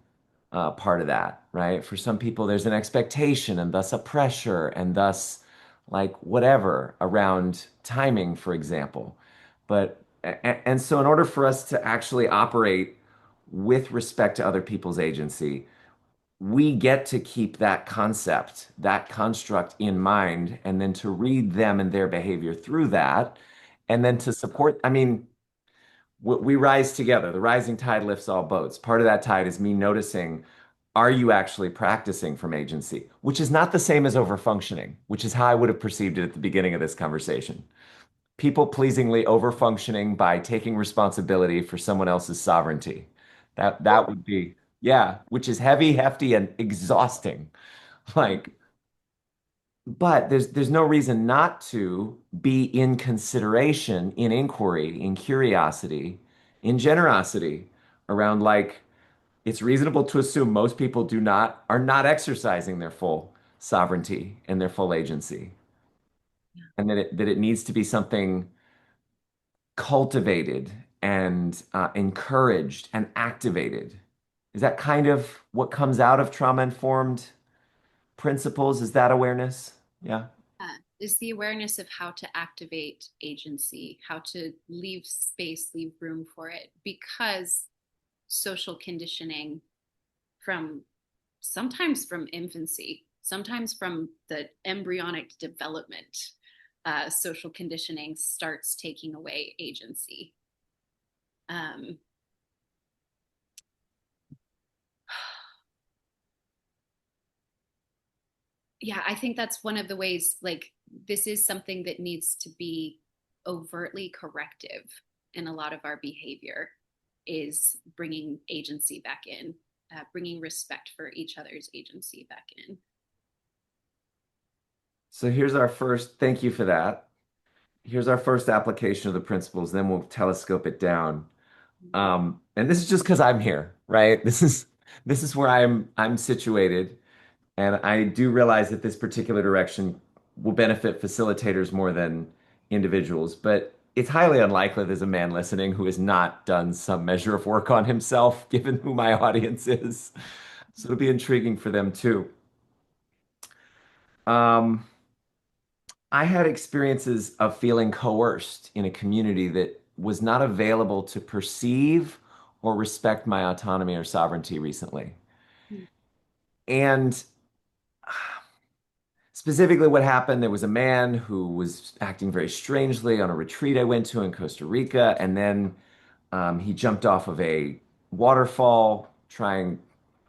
part of that, right? For some people, there's an expectation and thus a pressure and thus like whatever around timing, for example. And so in order for us to actually operate with respect to other people's agency, we get to keep that concept, that construct in mind, and then to read them and their behavior through that, and then to support. I mean, we rise together. The rising tide lifts all boats. Part of that tide is me noticing, are you actually practicing from agency? Which is not the same as overfunctioning, which is how I would have perceived it at the beginning of this conversation. People pleasingly overfunctioning by taking responsibility for someone else's sovereignty. That would be, yeah, which is heavy, hefty, and exhausting. Like, but there's no reason not to be in consideration, in inquiry, in curiosity, in generosity around like it's reasonable to assume most people do not are not exercising their full sovereignty and their full agency, and that it needs to be something cultivated and encouraged and activated. Is that kind of what comes out of trauma-informed principles? Is that awareness? Yeah. Is the awareness of how to activate agency, how to leave space, leave room for it, because social conditioning from sometimes from infancy, sometimes from the embryonic development, social conditioning starts taking away agency. Um, yeah, I think that's one of the ways, like, this is something that needs to be overtly corrective in a lot of our behavior, is bringing agency back in, bringing respect for each other's agency back in. So here's our first, thank you for that. Here's our first application of the principles, then we'll telescope it down. And this is just because I'm here, right? This is where I'm situated. And I do realize that this particular direction will benefit facilitators more than individuals, but it's highly unlikely there's a man listening who has not done some measure of work on himself, given who my audience is. So it'll be intriguing for them too. Um, I had experiences of feeling coerced in a community that was not available to perceive or respect my autonomy or sovereignty recently. And specifically, what happened, there was a man who was acting very strangely on a retreat I went to in Costa Rica, and then he jumped off of a waterfall, trying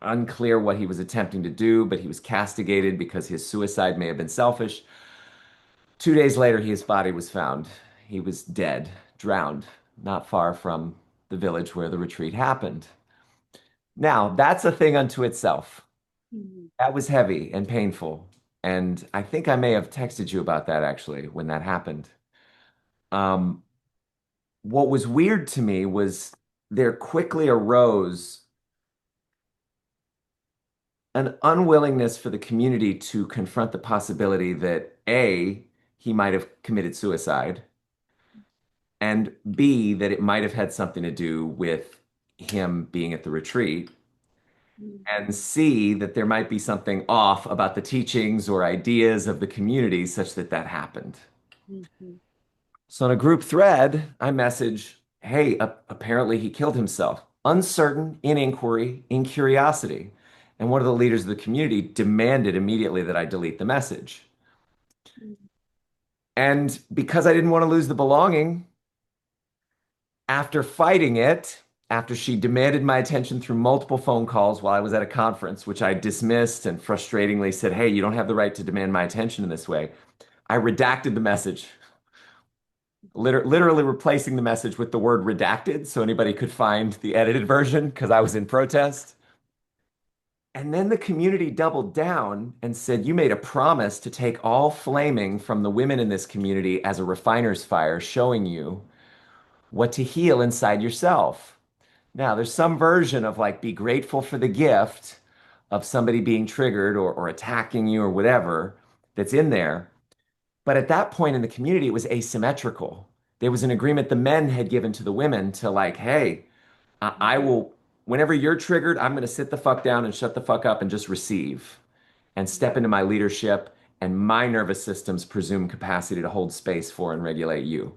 unclear what he was attempting to do, but he was castigated because his suicide may have been selfish. 2 days later, his body was found. He was dead, drowned, not far from the village where the retreat happened. Now, that's a thing unto itself. Mm-hmm. That was heavy and painful. And I think I may have texted you about that actually when that happened. Um, what was weird to me was there quickly arose an unwillingness for the community to confront the possibility that A, he might have committed suicide, and B, that it might have had something to do with him being at the retreat, and C, that there might be something off about the teachings or ideas of the community such that that happened. Mm-hmm. So in a group thread, I message, hey, apparently he killed himself. Uncertain, in inquiry, in curiosity. And one of the leaders of the community demanded immediately that I delete the message. And because I didn't want to lose the belonging, after fighting it, after she demanded my attention through multiple phone calls while I was at a conference, which I dismissed and frustratingly said, hey, you don't have the right to demand my attention in this way, I redacted the message. Literally replacing the message with the word redacted so anybody could find the edited version because I was in protest. And then the community doubled down and said, you made a promise to take all flaming from the women in this community as a refiner's fire, showing you what to heal inside yourself. Now, there's some version of like, be grateful for the gift of somebody being triggered or attacking you or whatever that's in there. But at that point in the community, it was asymmetrical. There was an agreement the men had given to the women to like, hey, I will, whenever you're triggered, I'm going to sit the fuck down and shut the fuck up and just receive and step into my leadership and my nervous system's presumed capacity to hold space for and regulate you.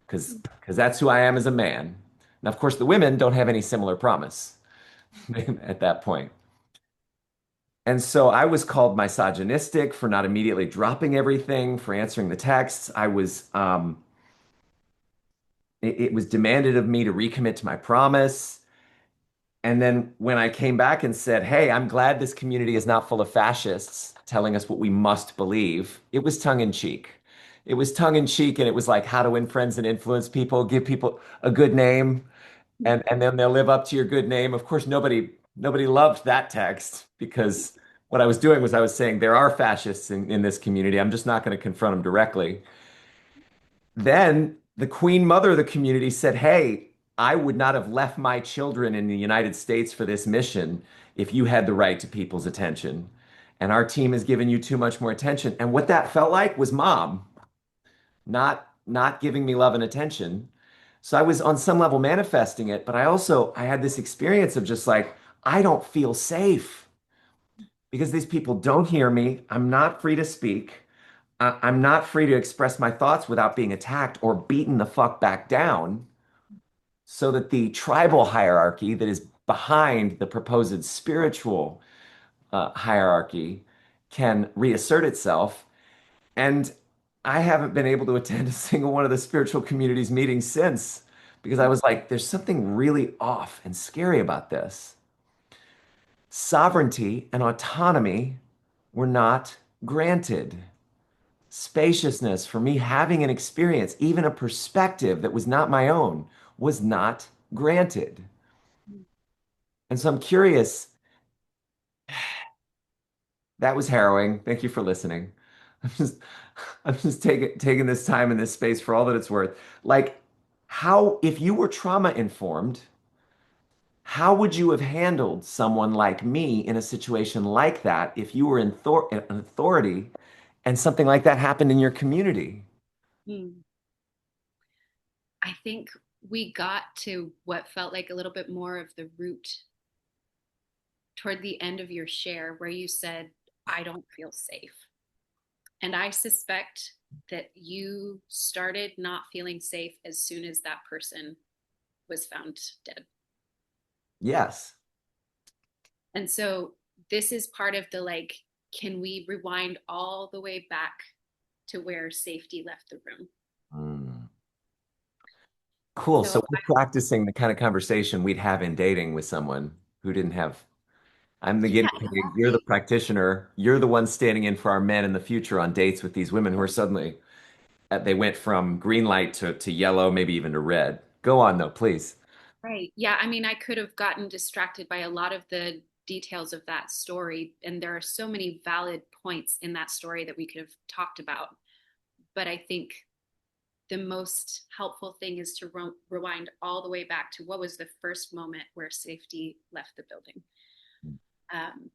Because that's who I am as a man. Now, of course, the women don't have any similar promise at that point. And so I was called misogynistic for not immediately dropping everything, for answering the texts. It was demanded of me to recommit to my promise. And then when I came back and said, "Hey, I'm glad this community is not full of fascists telling us what we must believe," it was tongue in cheek. It was tongue in cheek, and it was like how to win friends and influence people, give people a good name, and then they'll live up to your good name. Of course, nobody loved that text because what I was doing was I was saying there are fascists in this community. I'm just not going to confront them directly. Then the queen mother of the community said, "Hey, I would not have left my children in the United States for this mission if you had the right to people's attention. And our team has given you too much more attention." And what that felt like was mom not giving me love and attention. So I was on some level manifesting it, but I had this experience of just like, I don't feel safe because these people don't hear me. I'm not free to speak. I'm not free to express my thoughts without being attacked or beaten the fuck back down, so that the tribal hierarchy that is behind the proposed spiritual hierarchy can reassert itself. And I haven't been able to attend a single one of the spiritual communities meetings since because I was like, there's something really off and scary about this. Sovereignty and autonomy were not granted. Spaciousness for me having an experience, even a perspective that was not my own, was not granted. And so I'm curious, that was harrowing. Thank you for listening. I'm just I'm just taking this time in this space for all that it's worth. Like, how, if you were trauma informed, how would you have handled someone like me in a situation like that if you were in an authority and something like that happened in your community? Hmm. I think we got to what felt like a little bit more of the root toward the end of your share, where you said, I don't feel safe. And I suspect that you started not feeling safe as soon as that person was found dead. Yes. And so this is part of the like, can we rewind all the way back to where safety left the room? Mm. Cool. So, So we're practicing the kind of conversation we'd have in dating with someone who didn't have. I'm the yeah, guinea pig. You're the practitioner. You're the one standing in for our men in the future on dates with these women who are suddenly, they went from green light to yellow, maybe even to red. Go on, though, please. right. Yeah. I mean, I could have gotten distracted by a lot of the details of that story. And there are so many valid points in that story that we could have talked about. But I think the most helpful thing is to rewind all the way back to what was the first moment where safety left the building. Um,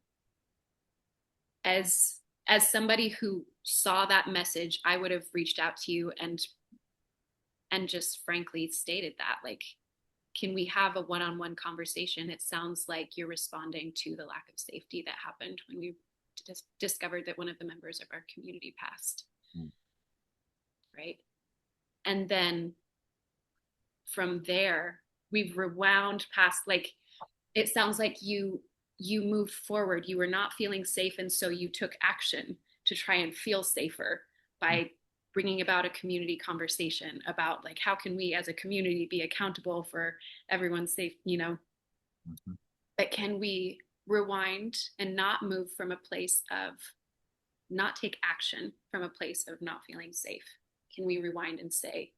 as somebody who saw that message, I would have reached out to you and just frankly stated that, like, can we have a one-on-one conversation? It sounds like you're responding to the lack of safety that happened when we discovered that one of the members of our community passed, right? And then from there, we've rewound past, like, it sounds like you moved forward. You were not feeling safe, and so you took action to try and feel safer by bringing about a community conversation about, like, how can we as a community be accountable for everyone's safe, but can we rewind and not move from a place of, not take action from a place of not feeling safe? Can we rewind and say,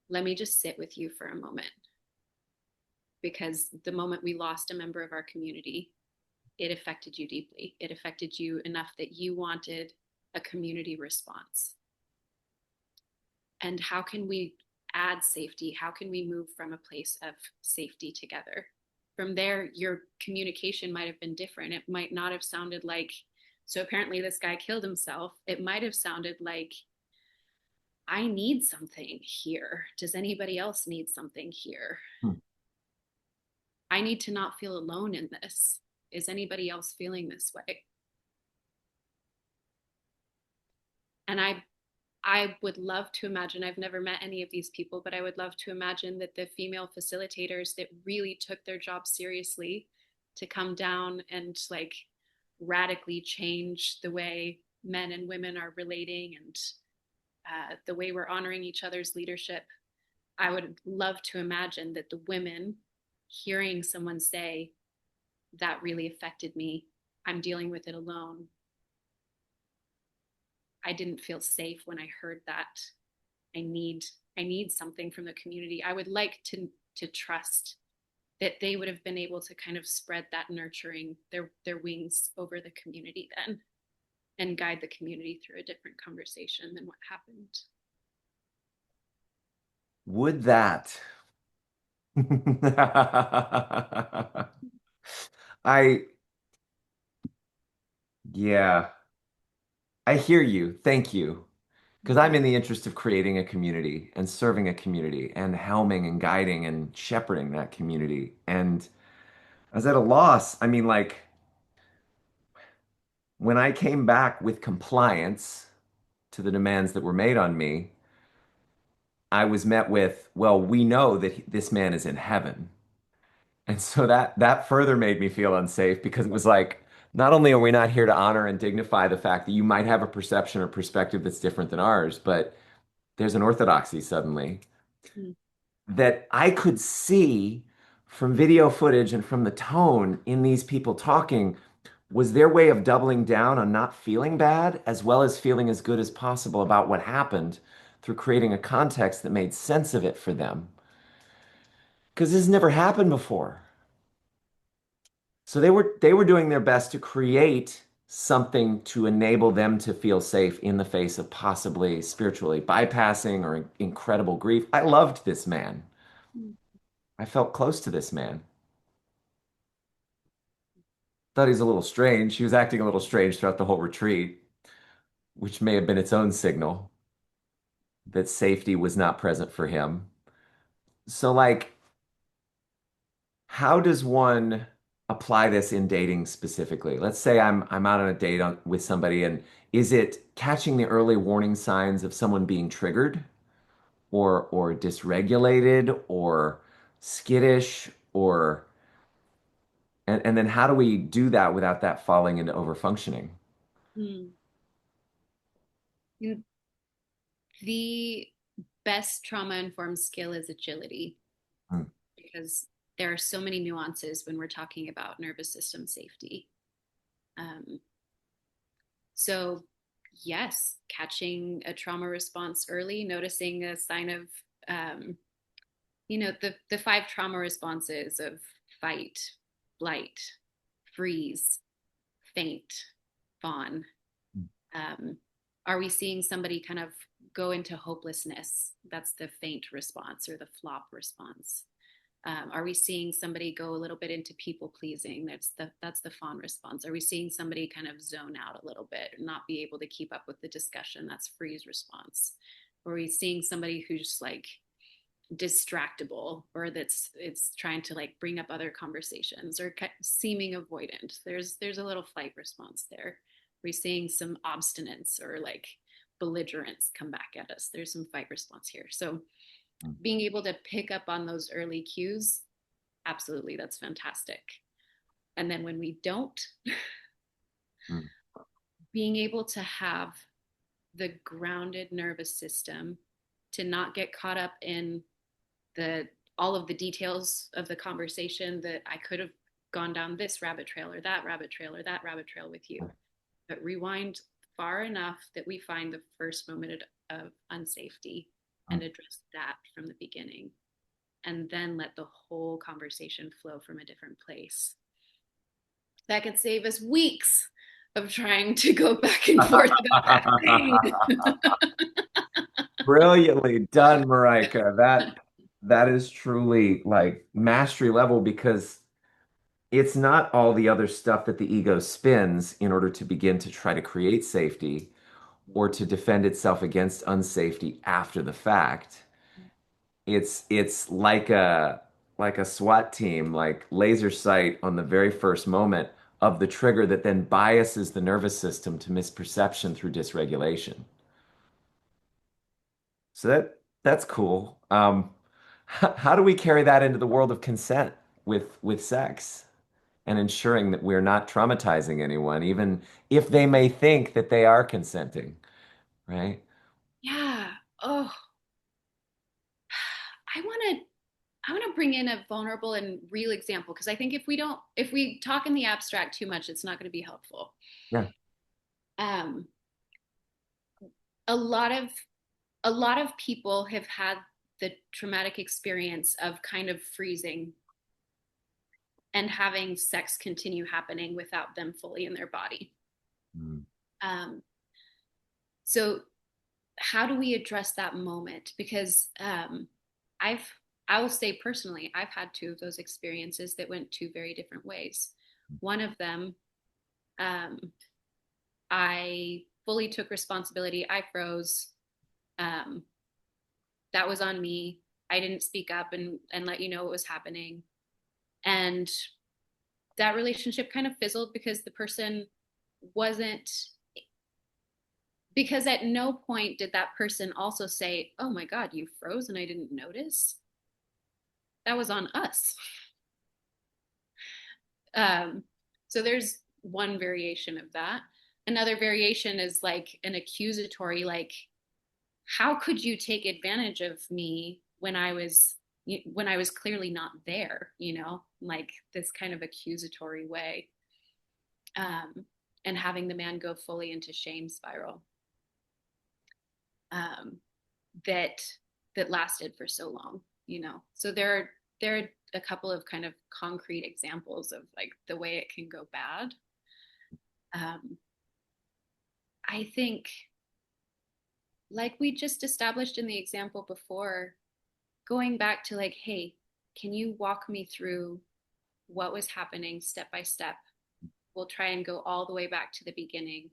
let me just sit with you for a moment, because the moment we lost a member of our community, it affected you deeply. It affected you enough that you wanted a community response. And how can we add safety? How can we move from a place of safety together? From there, your communication might have been different. It might not have sounded like, so apparently this guy killed himself. It might have sounded like, I need something here. Does anybody else need something here? Hmm. I need to not feel alone in this. Is anybody else feeling this way? And I would love to imagine, I've never met any of these people, but I would love to imagine that the female facilitators that really took their job seriously to come down and like radically change the way men and women are relating, and the way we're honoring each other's leadership. I would love to imagine that the women hearing someone say, that really affected me. I'm dealing with it alone. I didn't feel safe when I heard that. I need I need something from the community. I would like to trust that they would have been able to kind of spread that nurturing their wings over the community then and guide the community through a different conversation than what happened. Would that? I, yeah, I hear you. Thank you. Because I'm Mm-hmm. in the interest of creating a community and serving a community and helming and guiding and shepherding that community. And I was at a loss. I mean, like, when I came back with compliance to the demands that were made on me, I was met with, well, we know that this man is in heaven. And so that further made me feel unsafe because it was like, not only are we not here to honor and dignify the fact that you might have a perception or perspective that's different than ours, but there's an orthodoxy suddenly that I could see from video footage and from the tone in these people talking was their way of doubling down on not feeling bad as well as feeling as good as possible about what happened through creating a context that made sense of it for them. Because this has never happened before. So they were doing their best to create something to enable them to feel safe in the face of possibly spiritually bypassing or incredible grief. I loved this man. I felt close to this man. Thought he was a little strange. He was acting a little strange throughout the whole retreat, which may have been its own signal that safety was not present for him. So, like, how does one apply this in dating specifically? Let's say I'm out on a date with somebody, and is it catching the early warning signs of someone being triggered or dysregulated or skittish or and then how do we do that without that falling into overfunctioning? Mm-hmm. The best trauma informed skill is agility Hmm. because there are so many nuances when we're talking about nervous system safety. Um, so, yes, catching a trauma response early, noticing a sign of, um, the five trauma responses of fight, flight, freeze, faint, fawn. Um, are we seeing somebody kind of go into hopelessness? That's the faint response or the flop response. Are we seeing somebody go a little bit into people pleasing? That's the fawn response. Are we seeing somebody kind of zone out a little bit and not be able to keep up with the discussion? That's freeze response. Or are we seeing somebody who's like distractible or that's it's trying to like bring up other conversations or seeming avoidant? There's a little flight response there. We're seeing some obstinance or like belligerence come back at us. There's some fight response here. So being able to pick up on those early cues, absolutely, that's fantastic. And then when we don't, Hmm. being able to have the grounded nervous system to not get caught up in the all of the details of the conversation that I could have gone down this rabbit trail or that rabbit trail or that rabbit trail with you, but rewind far enough that we find the first moment of unsafety and address that from the beginning and then let the whole conversation flow from a different place. That could save us weeks of trying to go back and forth about that thing. Brilliantly done, Marika. That is truly like mastery level because it's not all the other stuff that the ego spins in order to begin to try to create safety or to defend itself against unsafety after the fact. It's like a SWAT team, like laser sight on the very first moment of the trigger that then biases the nervous system to misperception through dysregulation. So that's cool. How do we carry that into the world of consent with sex and ensuring that we're not traumatizing anyone, even if they may think that they are consenting, right? Yeah. Oh, I want to. I want to bring in a vulnerable and real example because I think if we talk in the abstract too much, it's not going to be helpful. Yeah. Um, a lot of a lot of people have had the traumatic experience of kind of freezing and having sex continue happening without them fully in their body. Mm. Um, so how do we address that moment? Because I've I will say personally, I've had two of those experiences that went two very different ways. One of them, um, I fully took responsibility. I froze. Um, that was on me. I didn't speak up and let you know what was happening. And that relationship kind of fizzled because the person wasn't because at no point did that person also say, "Oh my God, you froze and I didn't notice." That was on us. Um, so there's one variation of that. Another variation is like an accusatory, like, how could you take advantage of me when I was clearly not there, like this kind of accusatory way. Um, and having the man go fully into shame spiral. Um, that that lasted for so long. So there are a couple of kind of concrete examples of like the way it can go bad. um, I think, like we just established in the example before, going back to like, hey, can you walk me through what was happening step by step? We'll try and go all the way back to the beginning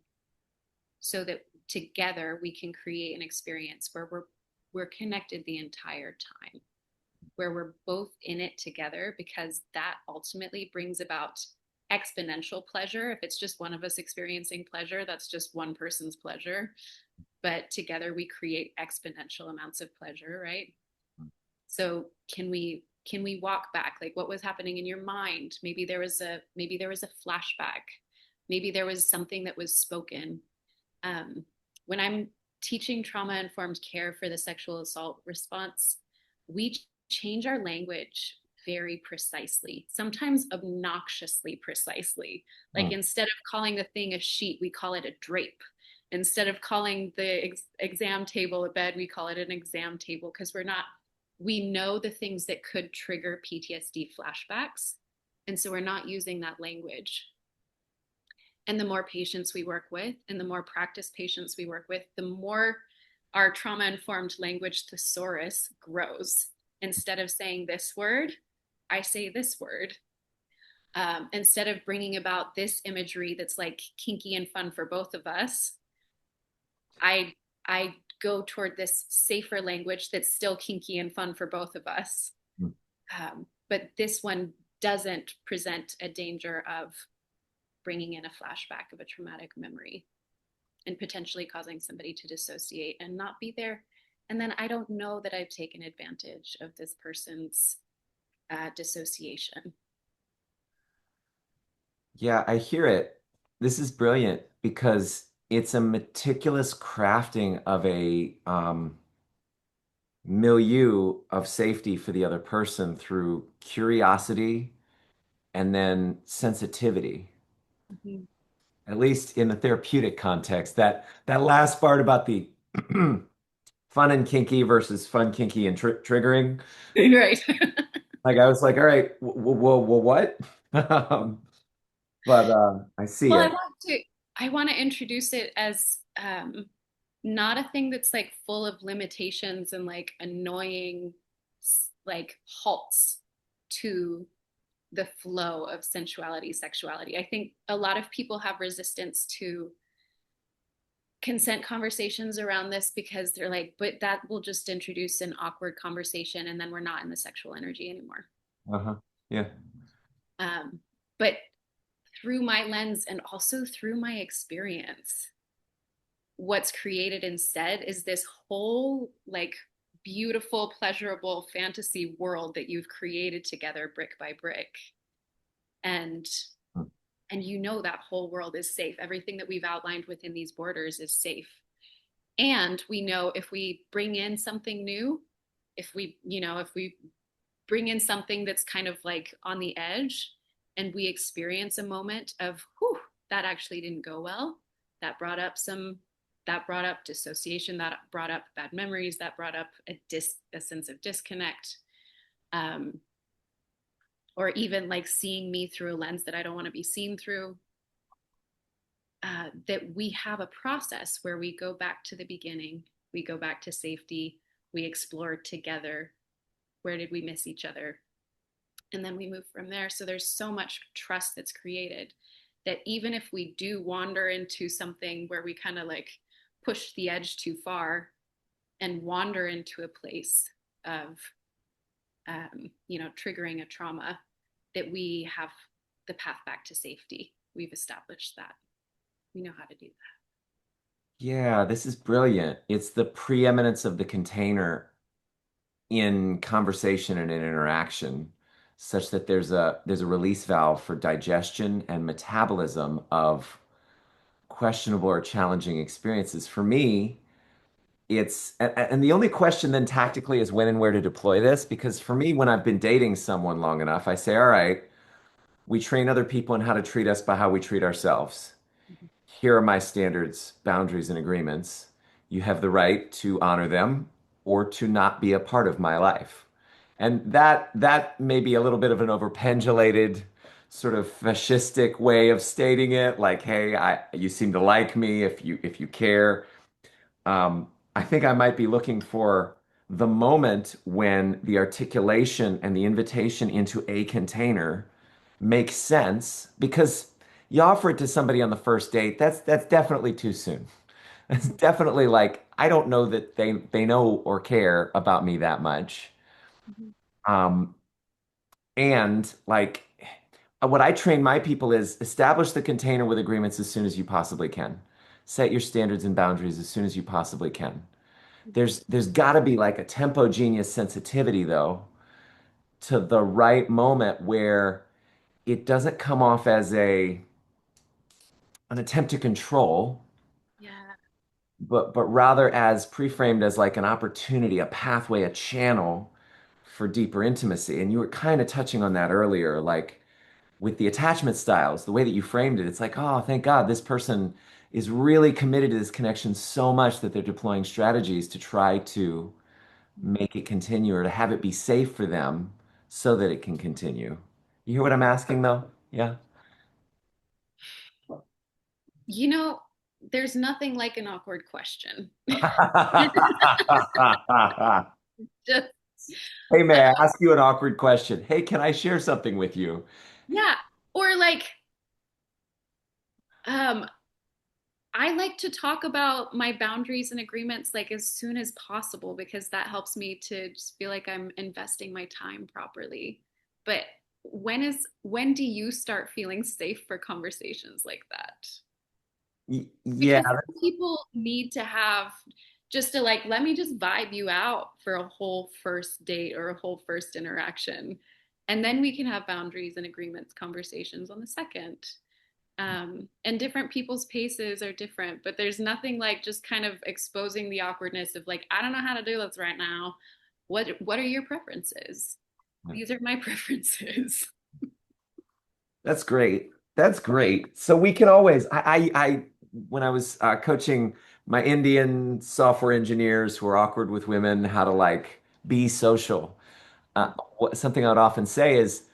so that together we can create an experience where we're connected the entire time, where we're both in it together, because that ultimately brings about exponential pleasure. If it's just one of us experiencing pleasure, that's just one person's pleasure. But together we create exponential amounts of pleasure, right? So can we walk back, like what was happening in your mind? Maybe there was a flashback, maybe there was something that was spoken. When I'm teaching trauma informed care for the sexual assault response, we change our language very precisely, sometimes obnoxiously precisely. Like Mm. instead of calling the thing a sheet, we call it a drape. Instead of calling the exam table a bed, we call it an exam table, because we know the things that could trigger PTSD flashbacks. And so we're not using that language. And the more patients we work with and the more practiced patients we work with, the more our trauma informed language thesaurus grows. Instead of saying this word, I say this word. Instead of bringing about this imagery that's like kinky and fun for both of us, I go toward this safer language that's still kinky and fun for both of us. Mm. But this one doesn't present a danger of bringing in a flashback of a traumatic memory and potentially causing somebody to dissociate and not be there. And then I don't know that I've taken advantage of this person's dissociation. Yeah, I hear it. This is brilliant because it's a meticulous crafting of a milieu of safety for the other person through curiosity and then sensitivity, Mm-hmm. at least in the therapeutic context. That last part about the fun and kinky versus fun, kinky, and triggering. Right. Like I was like, all right, whoa, what? Um, but I see Well, it. I want to introduce it as not a thing that's like full of limitations and like annoying like halts to the flow of sensuality, sexuality. I think a lot of people have resistance to consent conversations around this because they're like, but that will just introduce an awkward conversation and then we're not in the sexual energy anymore. Uh-huh. Yeah. But through my lens and also through my experience, what's created instead is this whole like beautiful, pleasurable fantasy world that you've created together brick by brick. And that whole world is safe. Everything that we've outlined within these borders is safe. And we know if we bring in something new, if we bring in something that's kind of like on the edge, and we experience a moment of, whew, that actually didn't go well. That brought up some, that brought up dissociation, that brought up bad memories, that brought up a sense of disconnect. Um, or even like seeing me through a lens that I don't want to be seen through. That we have a process where we go back to the beginning, we go back to safety, we explore together. Where did we miss each other? And then we move from there. So there's so much trust that's created that even if we do wander into something where we kind of like push the edge too far and wander into a place of, triggering a trauma, that we have the path back to safety. We've established that. We know how to do that. Yeah, this is brilliant. It's the preeminence of the container in conversation and in interaction, such that there's a release valve for digestion and metabolism of questionable or challenging experiences. For me, and the only question then tactically is when and where to deploy this, because for me, when I've been dating someone long enough, I say, all right, we train other people in how to treat us by how we treat ourselves. Here are my standards, boundaries, and agreements. You have the right to honor them or to not be a part of my life. And that may be a little bit of an overpendulated, sort of fascistic way of stating it, like, hey, you seem to like me if you care. I think I might be looking for the moment when the articulation and the invitation into a container makes sense because you offer it to somebody on the first date. That's definitely too soon. It's definitely like I don't know that they know or care about me that much. Mhm. Um, and like what I train my people is establish the container with agreements as soon as you possibly can. Set your standards and boundaries as soon as you possibly can. There's got to be like a tempo genius sensitivity though to the right moment where it doesn't come off as an attempt to control, Yeah. but rather as pre-framed as like an opportunity, a pathway, a channel for deeper intimacy. And you were kind of touching on that earlier, like with the attachment styles, the way that you framed it, it's like, oh, thank God this person is really committed to this connection so much that they're deploying strategies to try to make it continue or to have it be safe for them so that it can continue. You hear what I'm asking though? Yeah. You know, there's nothing like an awkward question. Just, Hey, may I ask you an awkward question? Hey, can I share something with you? yeah. Or like, um, I like to talk about my boundaries and agreements like as soon as possible because that helps me to just feel like I'm investing my time properly. But when do you start feeling safe for conversations like that? Yeah. Because some people need to have just to like, let me just vibe you out for a whole first date or a whole first interaction. And then we can have boundaries and agreements conversations on the second. And different people's paces are different, but there's nothing like just kind of exposing the awkwardness of like, I don't know how to do this right now. What are your preferences? These are my preferences. That's great. That's great. So we can always, when I was coaching my Indian software engineers who are awkward with women, how to like be social. Something I'd often say is,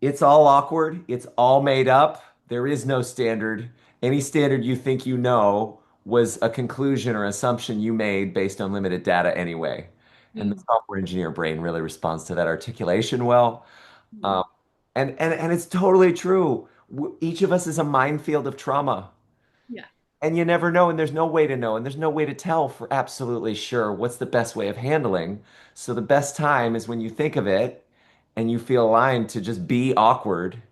it's all awkward. It's all made up. There is no standard. Any standard you think you know was a conclusion or assumption you made based on limited data anyway. And the Mm, software engineer brain really responds to that articulation well. mm, Um, and it's totally true. Each of us is a minefield of trauma. yeah. And you never know, and there's no way to know, and there's no way to tell for absolutely sure what's the best way of handling. So the best time is when you think of it and you feel aligned to just be awkward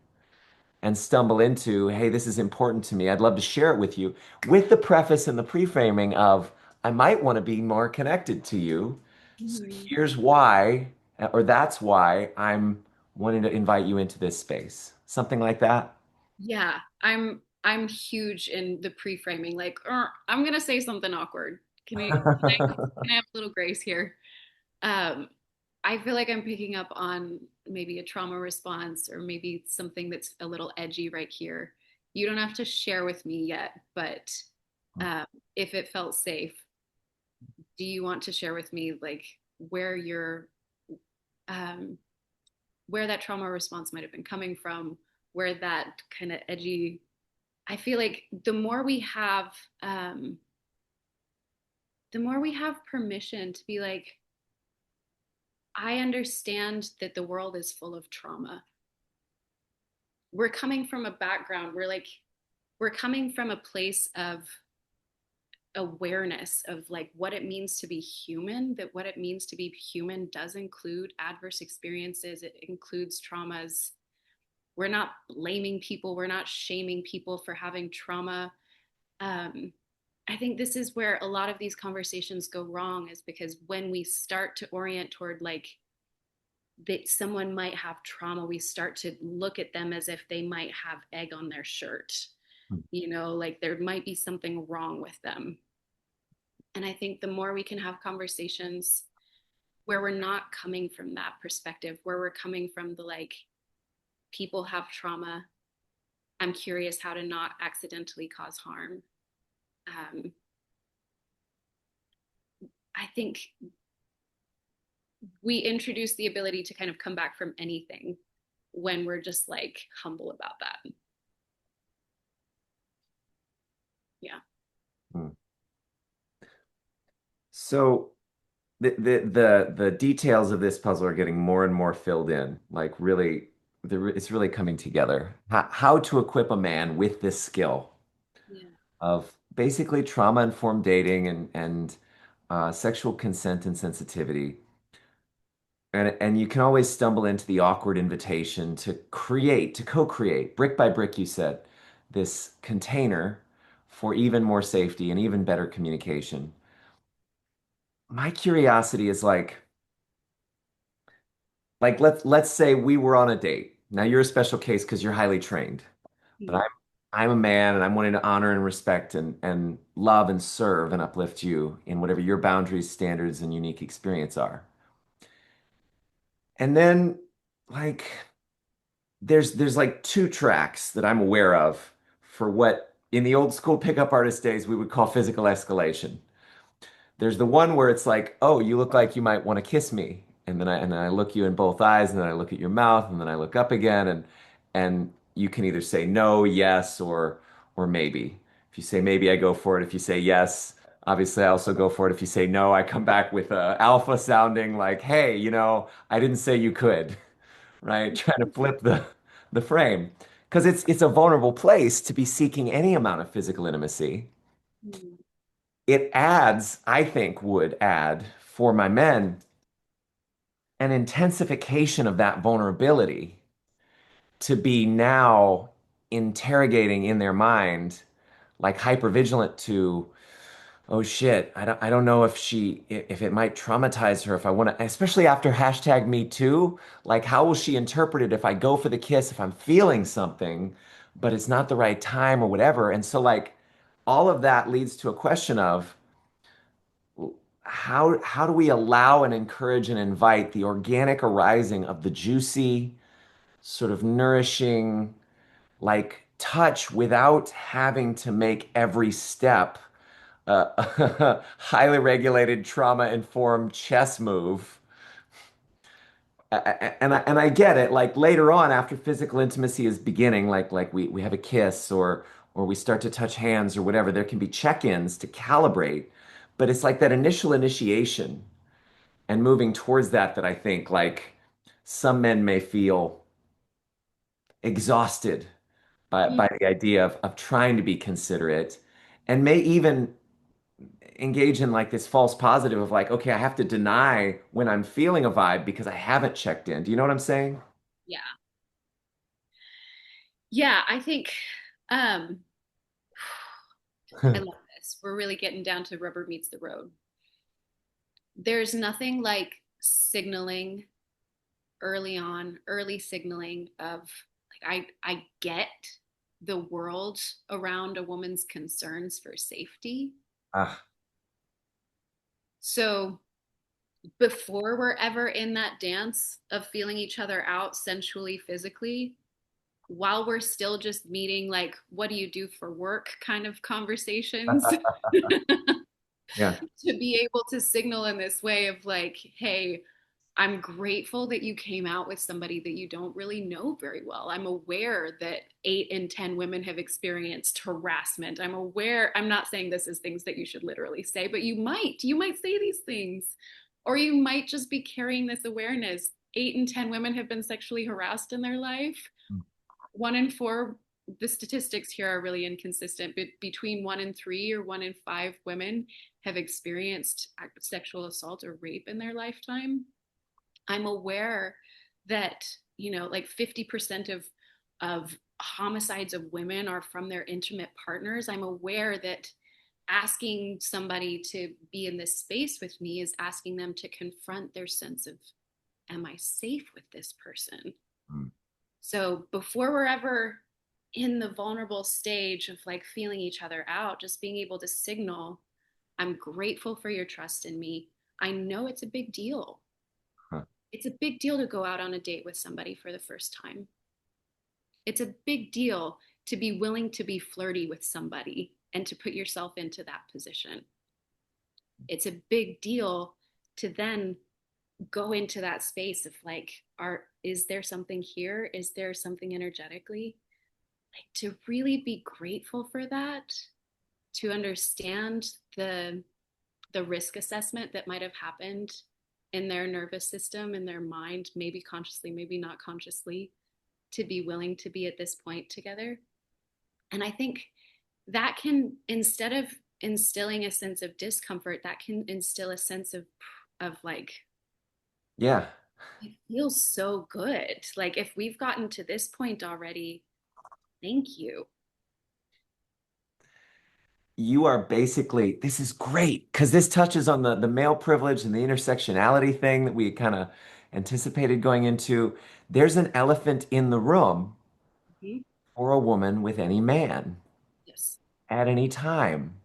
and stumble into, hey, this is important to me. I'd love to share it with you, with the preface and the pre-framing of, I might want to be more connected to you. So Mhm. here's why, or that's why I'm wanting to invite you into this space. Something like that. Yeah, I'm huge in the pre-framing. Like, I'm gonna say something awkward. Can I have a little grace here? Um, I feel like I'm picking up on maybe a trauma response or maybe something that's a little edgy right here. You don't have to share with me yet, but um, if it felt safe, do you want to share with me like where your um, where that trauma response might have been coming from, where that kind of edgy. I feel like um, the more we have permission to be like, I understand that the world is full of trauma. We're coming from a background, we're coming from a place of awareness of like what it means to be human, that what it means to be human does include adverse experiences, it includes traumas. We're not blaming people, we're not shaming people for having trauma. um, I think this is where a lot of these conversations go wrong, is because when we start to orient toward like that someone might have trauma, we start to look at them as if they might have egg on their shirt, like there might be something wrong with them. And I think the more we can have conversations where we're not coming from that perspective, where we're coming from the like, people have trauma, I'm curious how to not accidentally cause harm. um, I think we introduce the ability to kind of come back from anything when we're just like humble about that. Yeah. Hmm. So the details of this puzzle are getting more and more filled in. Like really, it's really coming together. How to equip a man with this skill Yeah. of basically trauma-informed dating and sexual consent and sensitivity. And you can always stumble into the awkward invitation to create, to co-create, brick by brick, you said, this container for even more safety and even better communication. My curiosity is like let's say we were on a date. Now you're a special case because you're highly trained, but Mm. I'm a man and I'm wanting to honor and respect and love and serve and uplift you in whatever your boundaries, standards, and unique experience are. And then like there's like two tracks that I'm aware of for what in the old school pickup artist days we would call physical escalation. There's the one where it's like, oh, you look like you might want to kiss me. And then I look you in both eyes, and then I look at your mouth, and then I look up again, and you can either say no, yes, or maybe. If you say maybe, I go for it. If you say yes, obviously I also go for it. If you say no, I come back with a alpha sounding like, hey, I didn't say you could, right? Trying to flip the frame. Because it's a vulnerable place to be seeking any amount of physical intimacy. Mm. It adds, I think, would add for my men an intensification of that vulnerability to be now interrogating in their mind, like hypervigilant to, oh shit, I don't know if it might traumatize her if I want to, especially after hashtag me too, like how will she interpret it if I go for the kiss, if I'm feeling something, but it's not the right time or whatever. And so like all of that leads to a question of how do we allow and encourage and invite the organic arising of the juicy, sort of nourishing, like touch without having to make every step a highly regulated, trauma-informed chess move. And I get it. Like later on, after physical intimacy is beginning, like we have a kiss or we start to touch hands or whatever, there can be check-ins to calibrate. But it's like that initial initiation and moving towards that I think like some men may feel exhausted by the idea of trying to be considerate and may even engage in like this false positive of like, okay, I have to deny when I'm feeling a vibe because I haven't checked in. Do you know what I'm saying? Yeah. Yeah, I think um I love this. We're really getting down to rubber meets the road. There's nothing like signaling early on, early signaling of like I get the world around a woman's concerns for safety. Ah, So before we're ever in that dance of feeling each other out sensually, physically, while we're still just meeting, like, what do you do for work kind of conversations, Yeah. to be able to signal in this way of like, hey, I'm grateful that you came out with somebody that you don't really know very well. I'm aware that 8 in 10 women have experienced harassment. I'm aware, I'm not saying this is things that you should literally say, but you might say these things, or you might just be carrying this awareness. 8 in 10 women have been sexually harassed in their life. 1 in 4, the statistics here are really inconsistent, but between 1 in 3 or 1 in 5 women have experienced sexual assault or rape in their lifetime. I'm aware that, like 50% of homicides of women are from their intimate partners. I'm aware that asking somebody to be in this space with me is asking them to confront their sense of, am I safe with this person? Mm. So before we're ever in the vulnerable stage of like feeling each other out, just being able to signal, I'm grateful for your trust in me. I know it's a big deal. Huh. It's a big deal to go out on a date with somebody for the first time. It's a big deal to be willing to be flirty with somebody and to put yourself into that position. It's a big deal to then go into that space of like, is there something here? Is there something energetically? Like, to really be grateful for that, to understand the risk assessment that might have happened in their nervous system, in their mind, maybe consciously, maybe not consciously, to be willing to be at this point together. And I think that can, instead of instilling a sense of discomfort, that can instill a sense of like, Yeah. it feels so good. Like, if we've gotten to this point already, thank you. You are basically, this is great because this touches on the male privilege and the intersectionality thing that we kind of anticipated going into. There's an elephant in the room Mhm. for a woman with any man Yes. at any time.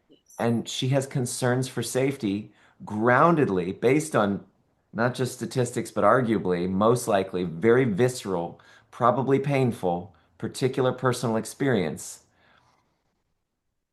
Yes. And she has concerns for safety groundedly based on not just statistics, but arguably, most likely, very visceral, probably painful, particular personal experience.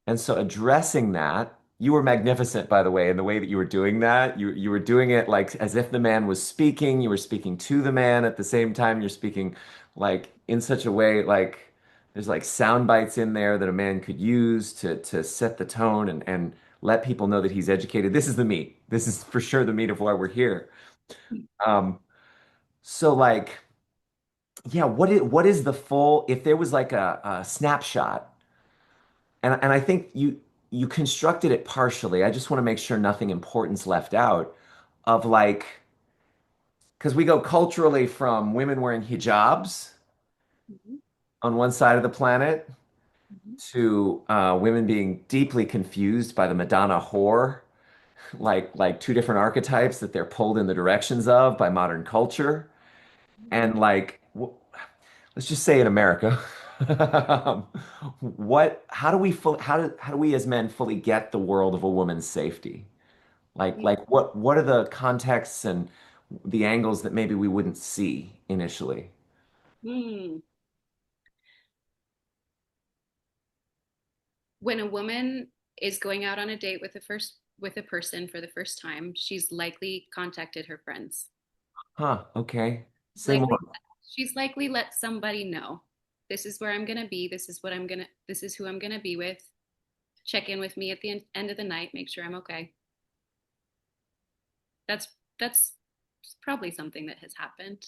And so addressing that, you were magnificent, by the way, in the way that you were doing that. You were doing it like as if the man was speaking. You were speaking to the man at the same time. You're speaking like in such a way like there's like sound bites in there that a man could use to set the tone and let people know that he's educated. This is the meat. This is for sure the meat of why we're here. Um, so like, yeah, what is the full, if there was like a snapshot and I think you constructed it partially. I just want to make sure nothing important's left out of like because we go culturally from women wearing hijabs Mhm. on one side of the planet Mhm. to women being deeply confused by the Madonna whore, like two different archetypes that they're pulled in the directions of by modern culture, and like let's just say in America. How do we as men fully get the world of a woman's safety? What are the contexts and the angles that maybe we wouldn't see initially? Mhm. When a woman is going out on a date with a person for the first time, she's likely contacted her friends. Huh, okay. Say more. Likely she's likely let somebody know. This is where I'm going to be. This is who I'm going to be with. Check in with me at the end of the night, make sure I'm okay. That's probably something that has happened.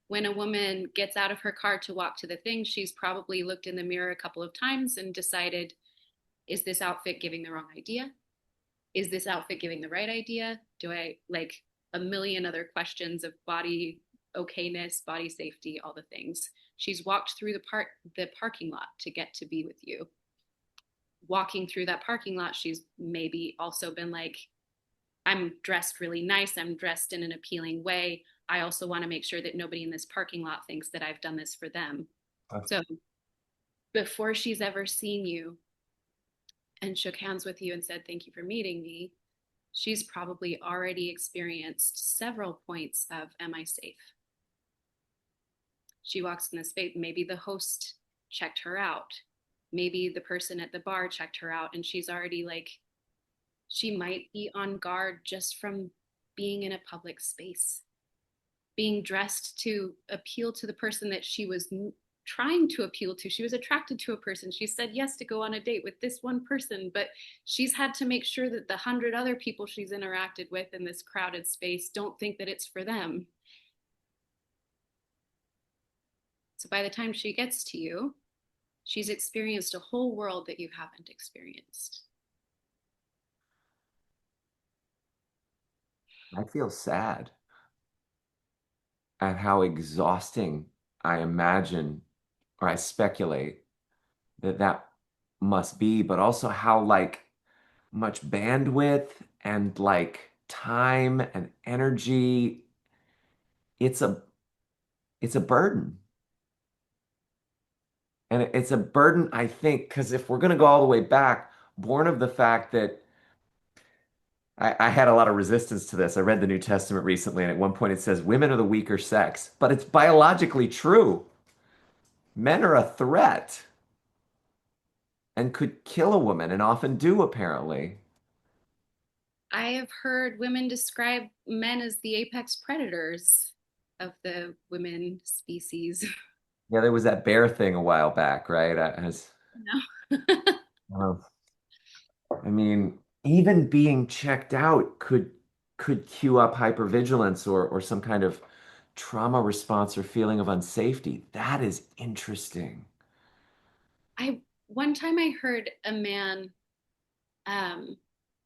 When a woman gets out of her car to walk to the thing, she's probably looked in the mirror a couple of times and decided, is this outfit giving the wrong idea? Is this outfit giving the right idea? Do I like a million other questions of body okayness, body safety, all the things. She's walked through the parking lot to get to be with you. Walking through that parking lot, she's maybe also been like, I'm dressed really nice. I'm dressed in an appealing way. I also want to make sure that nobody in this parking lot thinks that I've done this for them. So before she's ever seen you and shook hands with you and said, thank you for meeting me, she's probably already experienced several points of, am I safe? She walks in the space, maybe the host checked her out. Maybe the person at the bar checked her out, and she's already like, she might be on guard just from being in a public space, being dressed to appeal to the person that she was trying to appeal to. She was attracted to a person. She said yes to go on a date with this one person, but she's had to make sure that the 100 other people she's interacted with in this crowded space don't think that it's for them. So by the time she gets to you, she's experienced a whole world that you haven't experienced. I feel sad at how exhausting I imagine or I speculate that must be, but also how like much bandwidth and like time and energy, it's a it's a burden. And it's a burden, I think, because if we're going to go all the way back, born of the fact that I had a lot of resistance to this. I read the New Testament recently, and at one point it says women are the weaker sex, but it's biologically true. Men are a threat and could kill a woman, and often do, apparently. I have heard women describe men as the apex predators of the women species. Yeah, there was that bear thing a while back, right? Uh, I mean, even being checked out could cue up hypervigilance or some kind of trauma response or feeling of unsafety. That is interesting. I one time I heard a man um,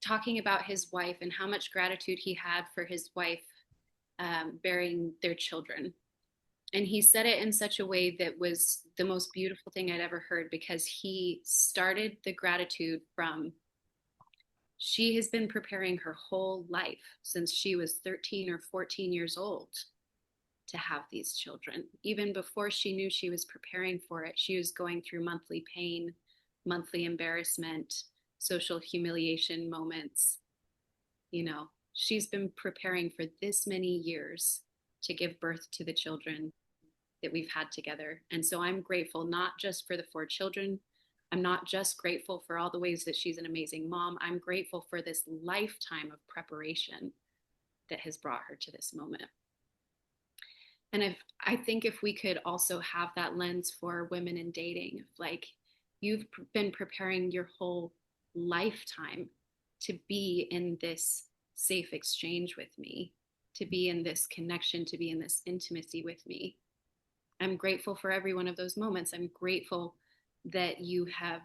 talking about his wife and how much gratitude he had for his wife bearing their children. And he said it in such a way that was the most beautiful thing I'd ever heard, because he started the gratitude from, she has been preparing her whole life since she was 13 or 14 years old to have these children. Even before she knew she was preparing for it, she was going through monthly pain, monthly embarrassment, social humiliation moments. You know, she's been preparing for this many years to give birth to the children that we've had together. And so I'm grateful not just for the 4 children. I'm not just grateful for all the ways that she's an amazing mom. I'm grateful for this lifetime of preparation that has brought her to this moment. And I think if we could also have that lens for women in dating, like, you've been preparing your whole lifetime to be in this safe exchange with me, to be in this connection, to be in this intimacy with me. I'm grateful for every one of those moments. I'm grateful that you have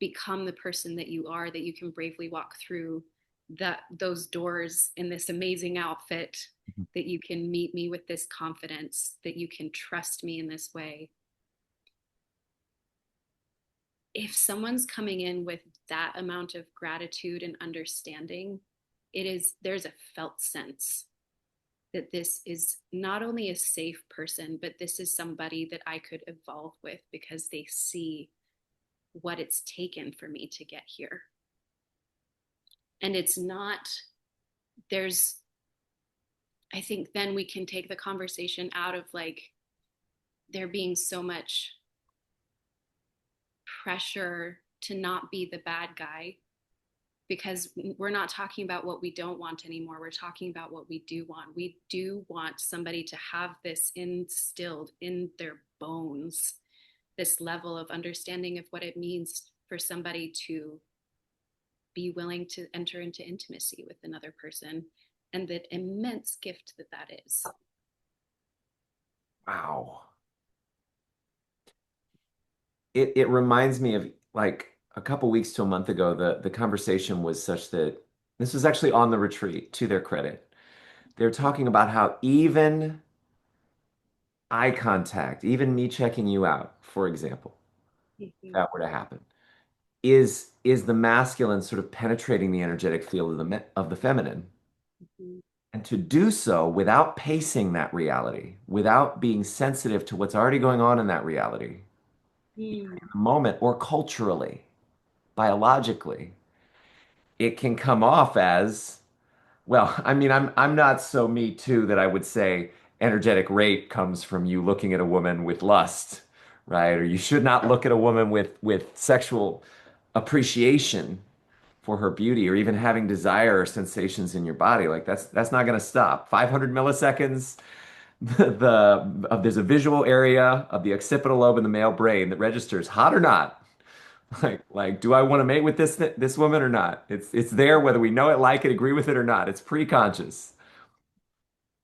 become the person that you are, that you can bravely walk through those doors in this amazing outfit, that you can meet me with this confidence, that you can trust me in this way. If someone's coming in with that amount of gratitude and understanding, there's a felt sense that this is not only a safe person, but this is somebody that I could evolve with, because they see what it's taken for me to get here. And it's not, there's, I think then we can take the conversation out of like there being so much pressure to not be the bad guy, because we're not talking about what we don't want anymore. We're talking about what we do want. We do want somebody to have this instilled in their bones, this level of understanding of what it means for somebody to be willing to enter into intimacy with another person, and that immense gift that that is. Wow. It reminds me of like a couple weeks to a month ago, the conversation was such that this was actually on the retreat, to their credit. They're talking about how even eye contact, even me checking you out, for example, if Mm-hmm. that were to happen, is the masculine sort of penetrating the energetic field of the feminine. Mm-hmm. And to do so without pacing that reality, without being sensitive to what's already going on in that reality, Mm-hmm. moment or culturally, biologically, it can come off as, well, I mean, I'm not so me too that I would say energetic rape comes from you looking at a woman with lust, right? Or you should not look at a woman with sexual appreciation for her beauty or even having desire or sensations in your body. Like that's not going to stop. 500 milliseconds, there's a visual area of the occipital lobe in the male brain that registers hot or not. Like, do I want to mate with this woman or not? It's there whether we know it, like it, agree with it or not. It's pre-conscious.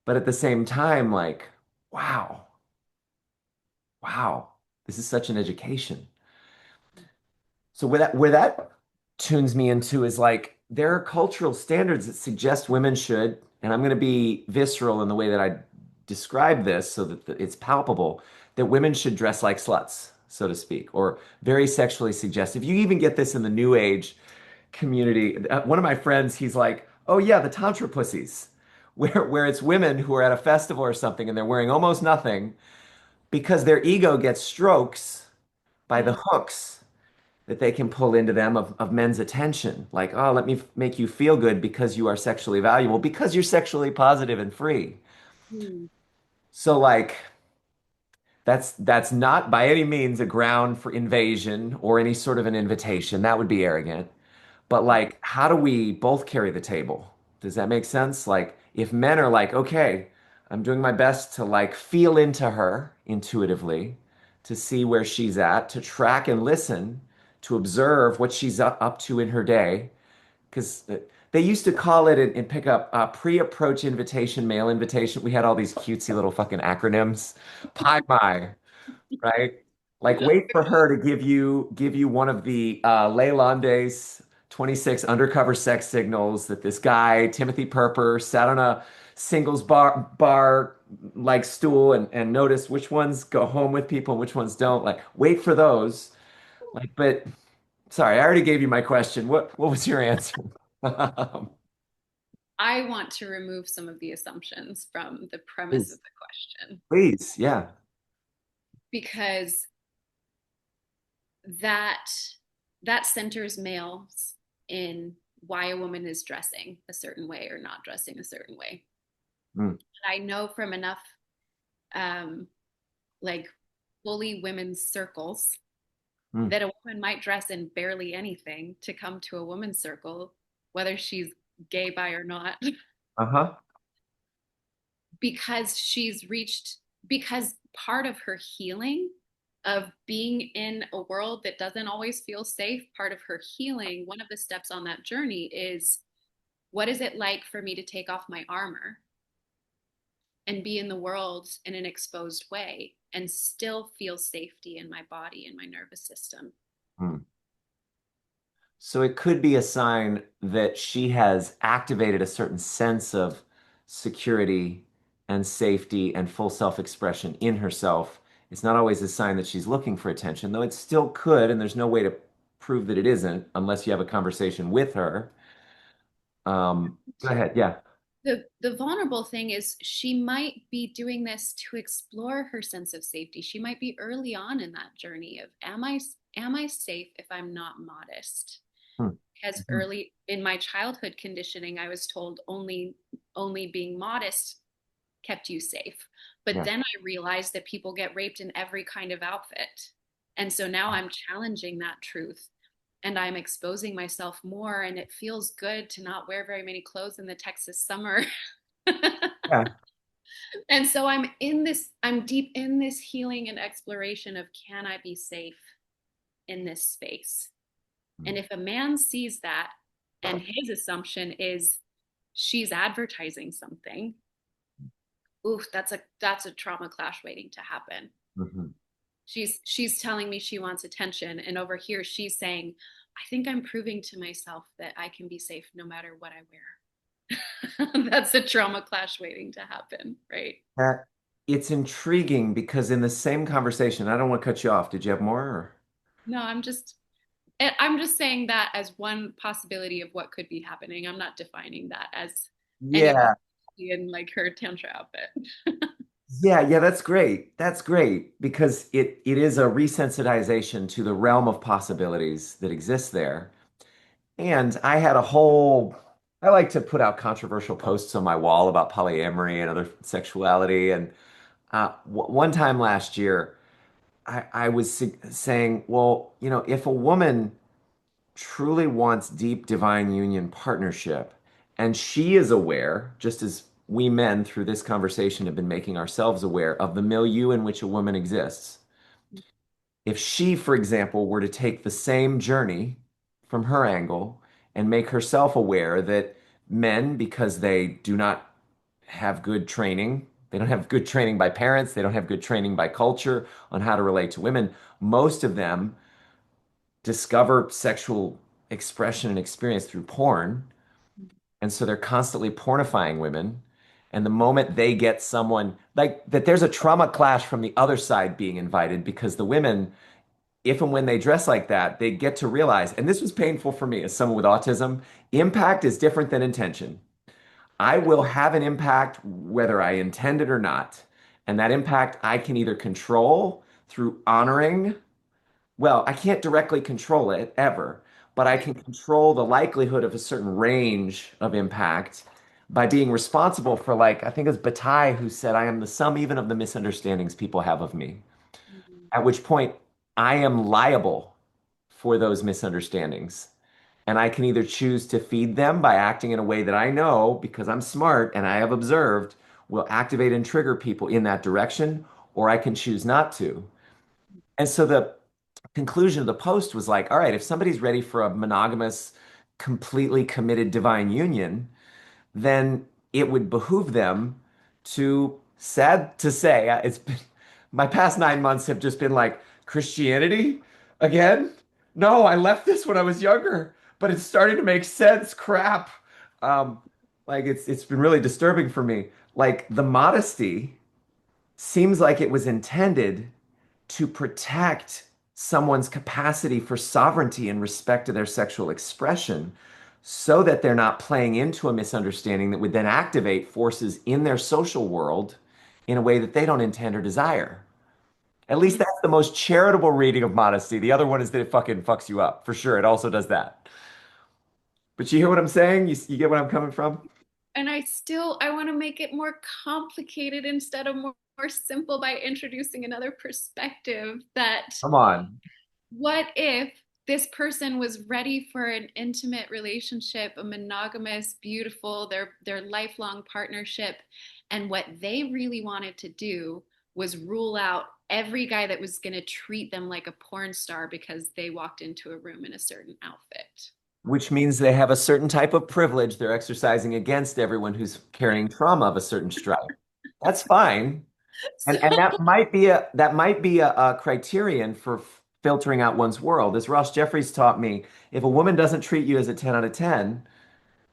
But at the same time, like, wow, wow, this is such an education. So where that tunes me into is like there are cultural standards that suggest women should, and I'm going to be visceral in the way that I describe this so that it's palpable, that women should dress like sluts, so to speak, or very sexually suggestive. You even get this in the new age community. One of my friends, he's like, "Oh yeah, the tantra pussies." Where it's women who are at a festival or something and they're wearing almost nothing because their ego gets strokes by the Mm, hooks that they can pull into them of men's attention. Like, oh, let me make you feel good because you are sexually valuable, because you're sexually positive and free. mm, So, like, that's not by any means a ground for invasion or any sort of an invitation. That would be arrogant. But like, how do we both carry the table? Does that make sense? Like, if men are like, okay, I'm doing my best to like feel into her intuitively, to see where she's at, to track and listen, to observe what she's up to in her day. Because they used to call it in pickup pre-approach invitation, mail invitation. We had all these cutesy little fucking acronyms. Pi my, right? Like wait for her to give you one of the Leyland's 26 undercover sex signals that this guy, Timothy Purper, sat on a singles bar like stool and notice which ones go home with people and which ones don't. Like wait for those. Like, but sorry, I already gave you my question. What was your answer? I want to remove some of the assumptions from the premise of Please, the question please, yeah. because that that centers males in why a woman is dressing a certain way or not dressing a certain way. Mm, I know from enough um, like fully women's circles mm. that a woman might dress in barely anything to come to a woman's circle, whether she's gay, bi, or not, Uh-huh. because she's reached, because part of her healing of being in a world that doesn't always feel safe, part of her healing, one of the steps on that journey is what is it like for me to take off my armor and be in the world in an exposed way and still feel safety in my body and my nervous system. Mm. So it could be a sign that she has activated a certain sense of security and safety and full self-expression in herself. It's not always a sign that she's looking for attention, though it still could, and there's no way to prove that it isn't unless you have a conversation with her. Go ahead. Yeah. The vulnerable thing is she might be doing this to explore her sense of safety. She might be early on in that journey of am I safe if I'm not modest? Hmm. Because Mhm. early in my childhood conditioning, I was told only being modest kept you safe. But Yeah. then I realized that people get raped in every kind of outfit. And so now I'm challenging that truth and I'm exposing myself more. And it feels good to not wear very many clothes in the Texas summer. Yeah. And so I'm deep in this healing and exploration of can I be safe in this space? And if a man sees that and his assumption is she's advertising something, oof, that's a trauma clash waiting to happen. Mhm. She's telling me she wants attention, and over here she's saying, I think I'm proving to myself that I can be safe no matter what I wear. That's a trauma clash waiting to happen, right? That it's intriguing because in the same conversation, I don't want to cut you off. Did you have more? Or? No, I'm just saying that as one possibility of what could be happening. I'm not defining that as anyone Yeah. in like her tantra outfit. Yeah, yeah, that's great. That's great because it is a resensitization to the realm of possibilities that exist there. And I had a whole, I like to put out controversial posts on my wall about polyamory and other sexuality. And one time last year, I was saying, well, if a woman truly wants deep divine union partnership, and she is aware, just as we men through this conversation have been making ourselves aware of the milieu in which a woman exists. If she, for example, were to take the same journey from her angle and make herself aware that men, because they do not have good training, they don't have good training by parents, they don't have good training by culture on how to relate to women, most of them discover sexual expression and experience through porn. And so they're constantly pornifying women. And the moment they get someone like that, there's a trauma clash from the other side being invited because the women, if and when they dress like that, they get to realize, and this was painful for me as someone with autism, impact is different than intention. I will have an impact whether I intend it or not. And that impact I can either control through honoring, well, I can't directly control it ever, but I Right. can control the likelihood of a certain range of impact by being responsible for, like, I think it was Bataille who said, I am the sum even of the misunderstandings people have of me. Mhm. At which point, I am liable for those misunderstandings. And I can either choose to feed them by acting in a way that I know, because I'm smart and I have observed, will activate and trigger people in that direction, or I can choose not to. And so the conclusion of the post was like, all right, if somebody's ready for a monogamous, completely committed divine union, then it would behoove them to, sad to say, it's been, my past 9 months have just been like, Christianity again? No, I left this when I was younger, but it's starting to make sense. Crap. Um, like it's been really disturbing for me. Like the modesty seems like it was intended to protect someone's capacity for sovereignty in respect to their sexual expression so that they're not playing into a misunderstanding that would then activate forces in their social world in a way that they don't intend or desire. At least Mhm. that's the most charitable reading of modesty. The other one is that it fucking fucks you up. For sure, it also does that. But you hear what I'm saying? You get what I'm coming from? And I want to make it more complicated instead of more simple by introducing another perspective that Come on. what if this person was ready for an intimate relationship, a monogamous, beautiful, their lifelong partnership, and what they really wanted to do was rule out every guy that was going to treat them like a porn star because they walked into a room in a certain outfit. Which means they have a certain type of privilege they're exercising against everyone who's carrying trauma of a certain stripe. That's fine. So And that might be a criterion for filtering out one's world. As Ross Jeffries taught me, if a woman doesn't treat you as a 10 out of 10,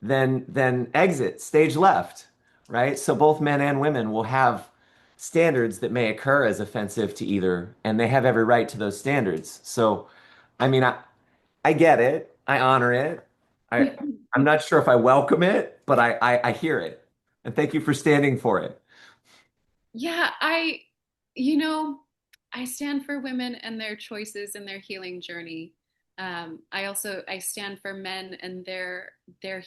then exit, stage left, right? So both men and women will have standards that may occur as offensive to either, and they have every right to those standards. So, I mean, I get it. I honor it. I I'm not sure if I welcome it, but I hear it. And thank you for standing for it. yeah, you know, I stand for women and their choices and their healing journey. I stand for men and their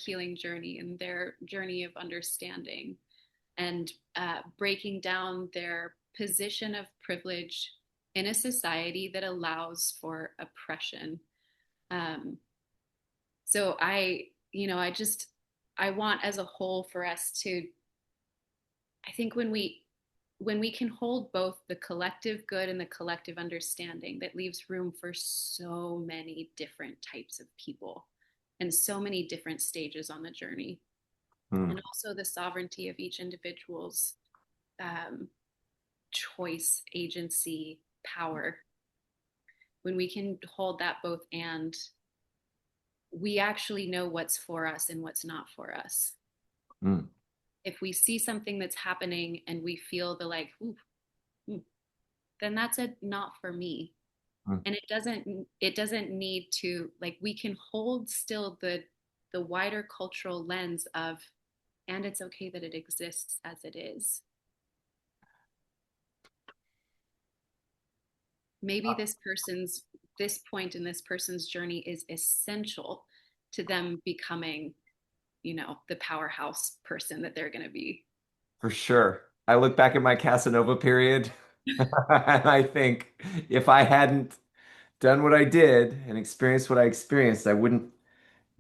healing journey and their journey of understanding and breaking down their position of privilege in a society that allows for oppression. Um, so I want as a whole for us to, I think when we can hold both the collective good and the collective understanding, that leaves room for so many different types of people and so many different stages on the journey, Hmm. and also the sovereignty of each individual's um, choice, agency, power. When we can hold that both, and we actually know what's for us and what's not for us. Hmm. If we see something that's happening and we feel the like, ooh, ooh, then that's a not for me. Hmm. And it doesn't need to, like, we can hold still the wider cultural lens of, and it's okay that it exists as it is. Maybe this point in this person's journey is essential, to them becoming, the powerhouse person that they're going to be. For sure. I look back at my Casanova period and I think if I hadn't done what I did and experienced what I experienced, I wouldn't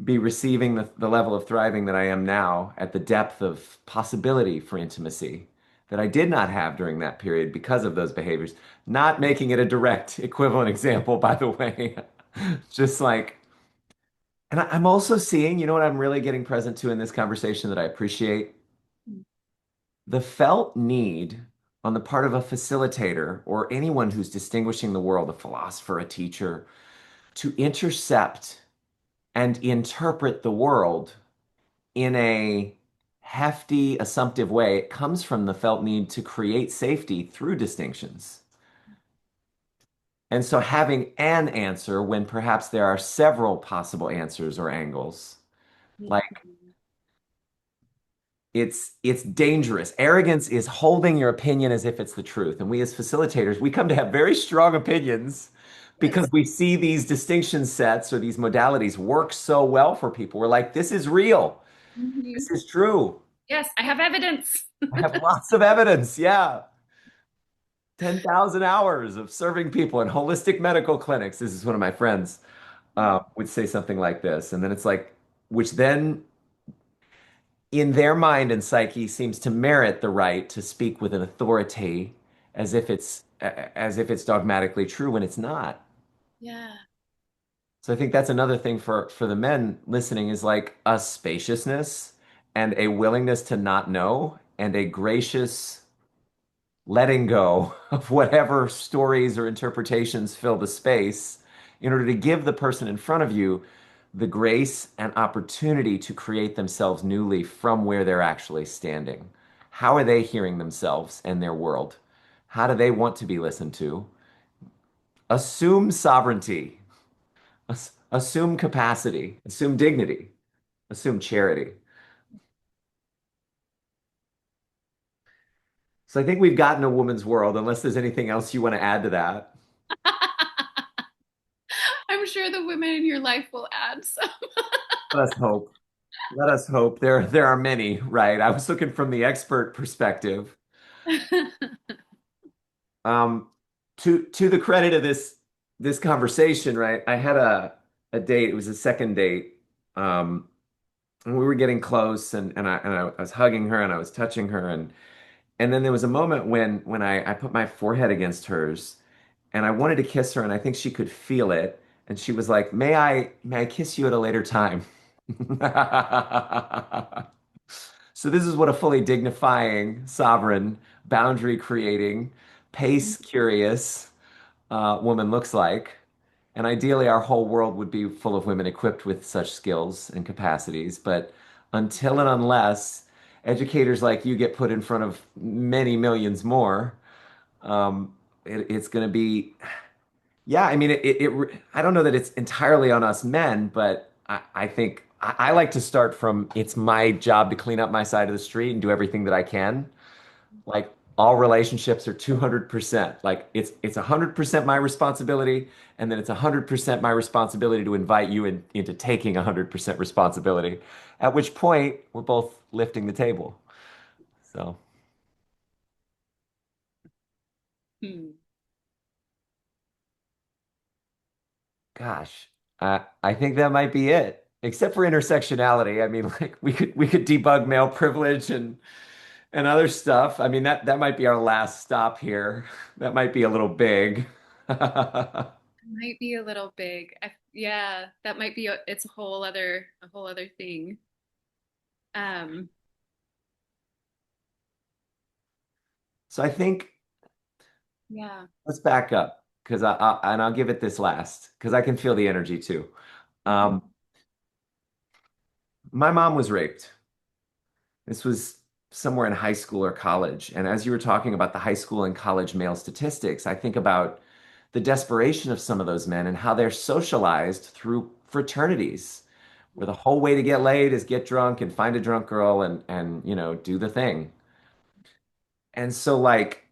be receiving the level of thriving that I am now at the depth of possibility for intimacy that I did not have during that period because of those behaviors. Not making it a direct equivalent example, by the way. Just like, and I'm also seeing, you know what I'm really getting present to in this conversation that I appreciate? The felt need on the part of a facilitator or anyone who's distinguishing the world, a philosopher, a teacher, to intercept and interpret the world in a hefty, assumptive way. It comes from the felt need to create safety through distinctions. And so having an answer when perhaps there are several possible answers or angles, like Mhm. it's dangerous. Arrogance is holding your opinion as if it's the truth. And we as facilitators, we come to have very strong opinions because Yes. we see these distinction sets or these modalities work so well for people. We're like, this is real. Mhm. This is true. Yes, I have evidence. I have lots of evidence. Yeah. 10,000 hours of serving people in holistic medical clinics. This is one of my friends would say something like this. And then it's like, which then in their mind and psyche seems to merit the right to speak with an authority as if it's dogmatically true when it's not. Yeah. So I think that's another thing for the men listening is like a spaciousness and a willingness to not know and a gracious letting go of whatever stories or interpretations fill the space in order to give the person in front of you the grace and opportunity to create themselves newly from where they're actually standing. How are they hearing themselves and their world? How do they want to be listened to? Assume sovereignty, assume capacity, assume dignity, assume charity. So I think we've gotten a woman's world, unless there's anything else you want to add to that. I'm sure the women in your life will add some. Let us hope. Let us hope. There are many, right? I was looking from the expert perspective. Um, to the credit of this conversation, right? I had a date. It was a second date. And we were getting close, and I was hugging her and I was touching her, and then there was a moment when I put my forehead against hers, and I wanted to kiss her, and I think she could feel it, and she was like, may I kiss you at a later time?" So this is what a fully dignifying, sovereign, boundary creating, pace curious woman looks like. And ideally, our whole world would be full of women equipped with such skills and capacities. But until and unless educators like you get put in front of many millions more, it's going to be, yeah, I mean, I don't know that it's entirely on us men, but I think I like to start from it's my job to clean up my side of the street and do everything that I can. Like all relationships are 200%. Like it's 100% my responsibility, and then it's 100% my responsibility to invite you into taking 100% responsibility. At which point we're both lifting the table. So, Hmm. gosh, I think that might be it. Except for intersectionality. I mean, like we could debug male privilege and other stuff. I mean, that might be our last stop here. That might be a little big. Might be a little big. Yeah, that might be it's a whole other thing. Um, So I think yeah. let's back up because and I'll give it this last because I can feel the energy too. Mhm. Um, my mom was raped. This was somewhere in high school or college. And as you were talking about the high school and college male statistics, I think about the desperation of some of those men and how they're socialized through fraternities, where the whole way to get laid is get drunk and find a drunk girl and do the thing. And so like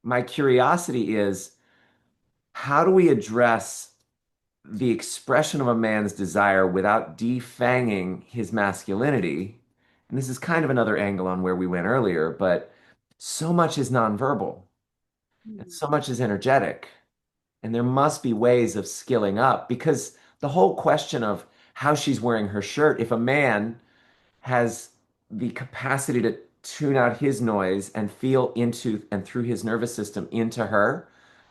my curiosity is how do we address the expression of a man's desire without defanging his masculinity. And this is kind of another angle on where we went earlier, but so much is nonverbal and Mm. so much is energetic. And there must be ways of skilling up because the whole question of how she's wearing her shirt, if a man has the capacity to tune out his noise and feel into and through his nervous system into her,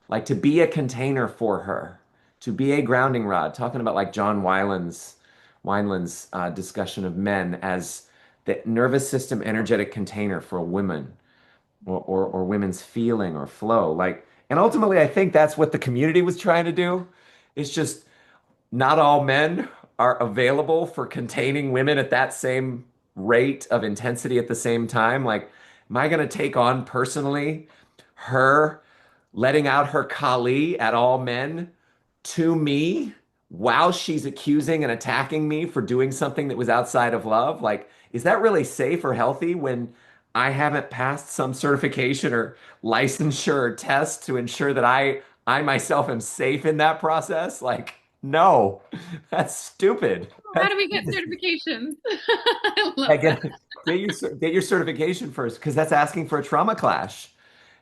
like to be a container for her, to be a grounding rod, talking about like John Wineland's discussion of men as the nervous system energetic container for a woman or women's feeling or flow. Like, and ultimately, I think that's what the community was trying to do. It's just not all men are available for containing women at that same rate of intensity at the same time. Like, am I going to take on personally her letting out her Kali at all men to me while she's accusing and attacking me for doing something that was outside of love? Like, is that really safe or healthy when I haven't passed some certification or licensure or test to ensure that I myself am safe in that process? Like, no, that's stupid. How That's do we get idiocy. certifications? I Yeah, love that. get your certification first because that's asking for a trauma clash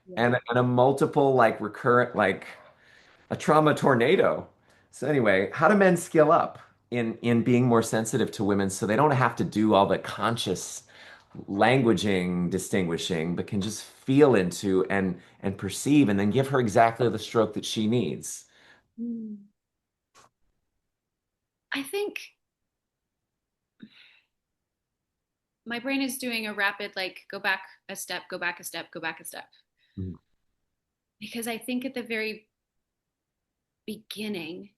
Yeah. and a multiple like recurrent like a trauma tornado. So anyway, how do men skill up in being more sensitive to women so they don't have to do all the conscious languaging, distinguishing, but can just feel into and perceive and then give her exactly the stroke that she needs? Mm. I think my brain is doing a rapid, like, go back a step, go back a step, go back a step. Mm, Because I think at the very beginning,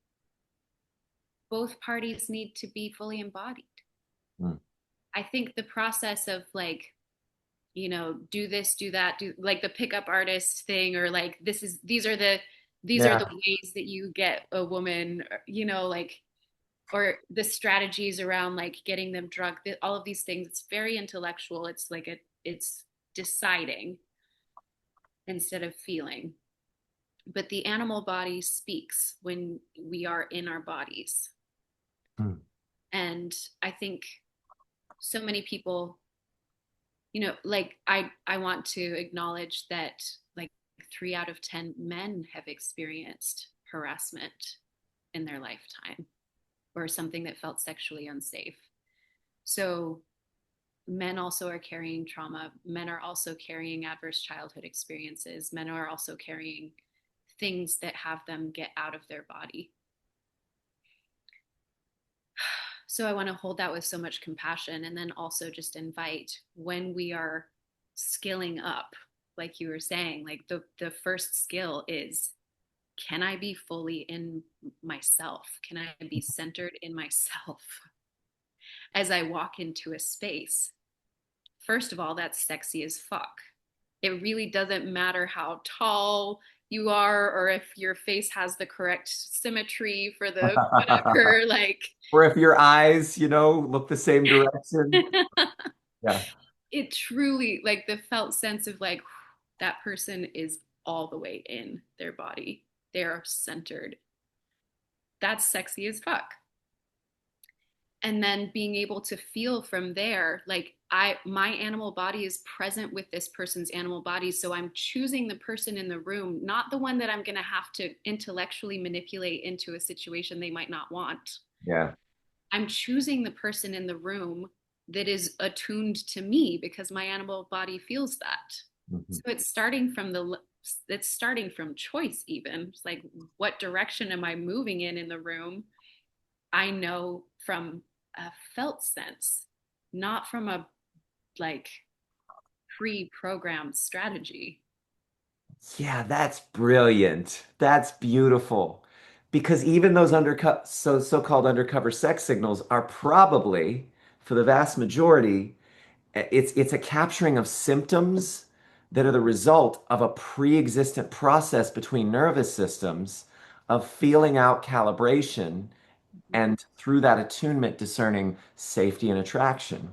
both parties need to be fully embodied. mm. I think the process of, like, do this, do that, do like the pickup artist thing, or like these are the Yeah. ways that you get a woman, like, or the strategies around like getting them drugged, all of these things. It's very intellectual. It's deciding instead of feeling. But the animal body speaks when we are in our bodies. Mm, And I think so many people, like, I want to acknowledge that, like, 3 out of 10 men have experienced harassment in their lifetime, or something that felt sexually unsafe. So men also are carrying trauma. Men are also carrying adverse childhood experiences. Men are also carrying things that have them get out of their body. So I want to hold that with so much compassion, and then also just invite, when we are skilling up, like you were saying, like the first skill is, can I be fully in myself? Can I be centered in myself as I walk into a space? First of all, that's sexy as fuck. It really doesn't matter how tall you are, or if your face has the correct symmetry for the mm. whatever. Like, Or if your eyes, look the same direction. Yeah. it truly, like, the felt sense of, like, that person is all the way in their body. They're centered. That's sexy as fuck. And then being able to feel from there, like, my animal body is present with this person's animal body, so I'm choosing the person in the room, not the one that I'm going to have to intellectually manipulate into a situation they might not want. Yeah. I'm choosing the person in the room that is attuned to me because my animal body feels that. Mhm. So it's starting from choice. Even it's like, what direction am I moving in the room? I know from a felt sense, not from a, like, pre-programmed strategy. Yeah, that's brilliant. That's beautiful. Because even those so-called undercover sex signals are probably, for the vast majority, it's a capturing of symptoms that are the result of a pre-existent process between nervous systems of feeling out calibration and through that attunement discerning safety and attraction.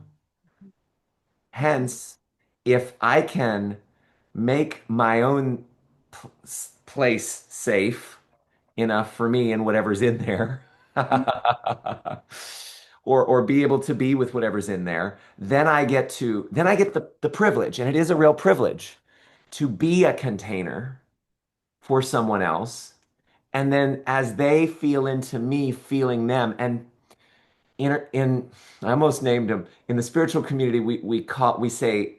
Hence, if I can make my own place safe enough for me and whatever's in there. Mhm. Or be able to be with whatever's in there, then I get the privilege, and it is a real privilege to be a container for someone else. And then as they feel into me feeling them, and in I almost named them in the spiritual community, we say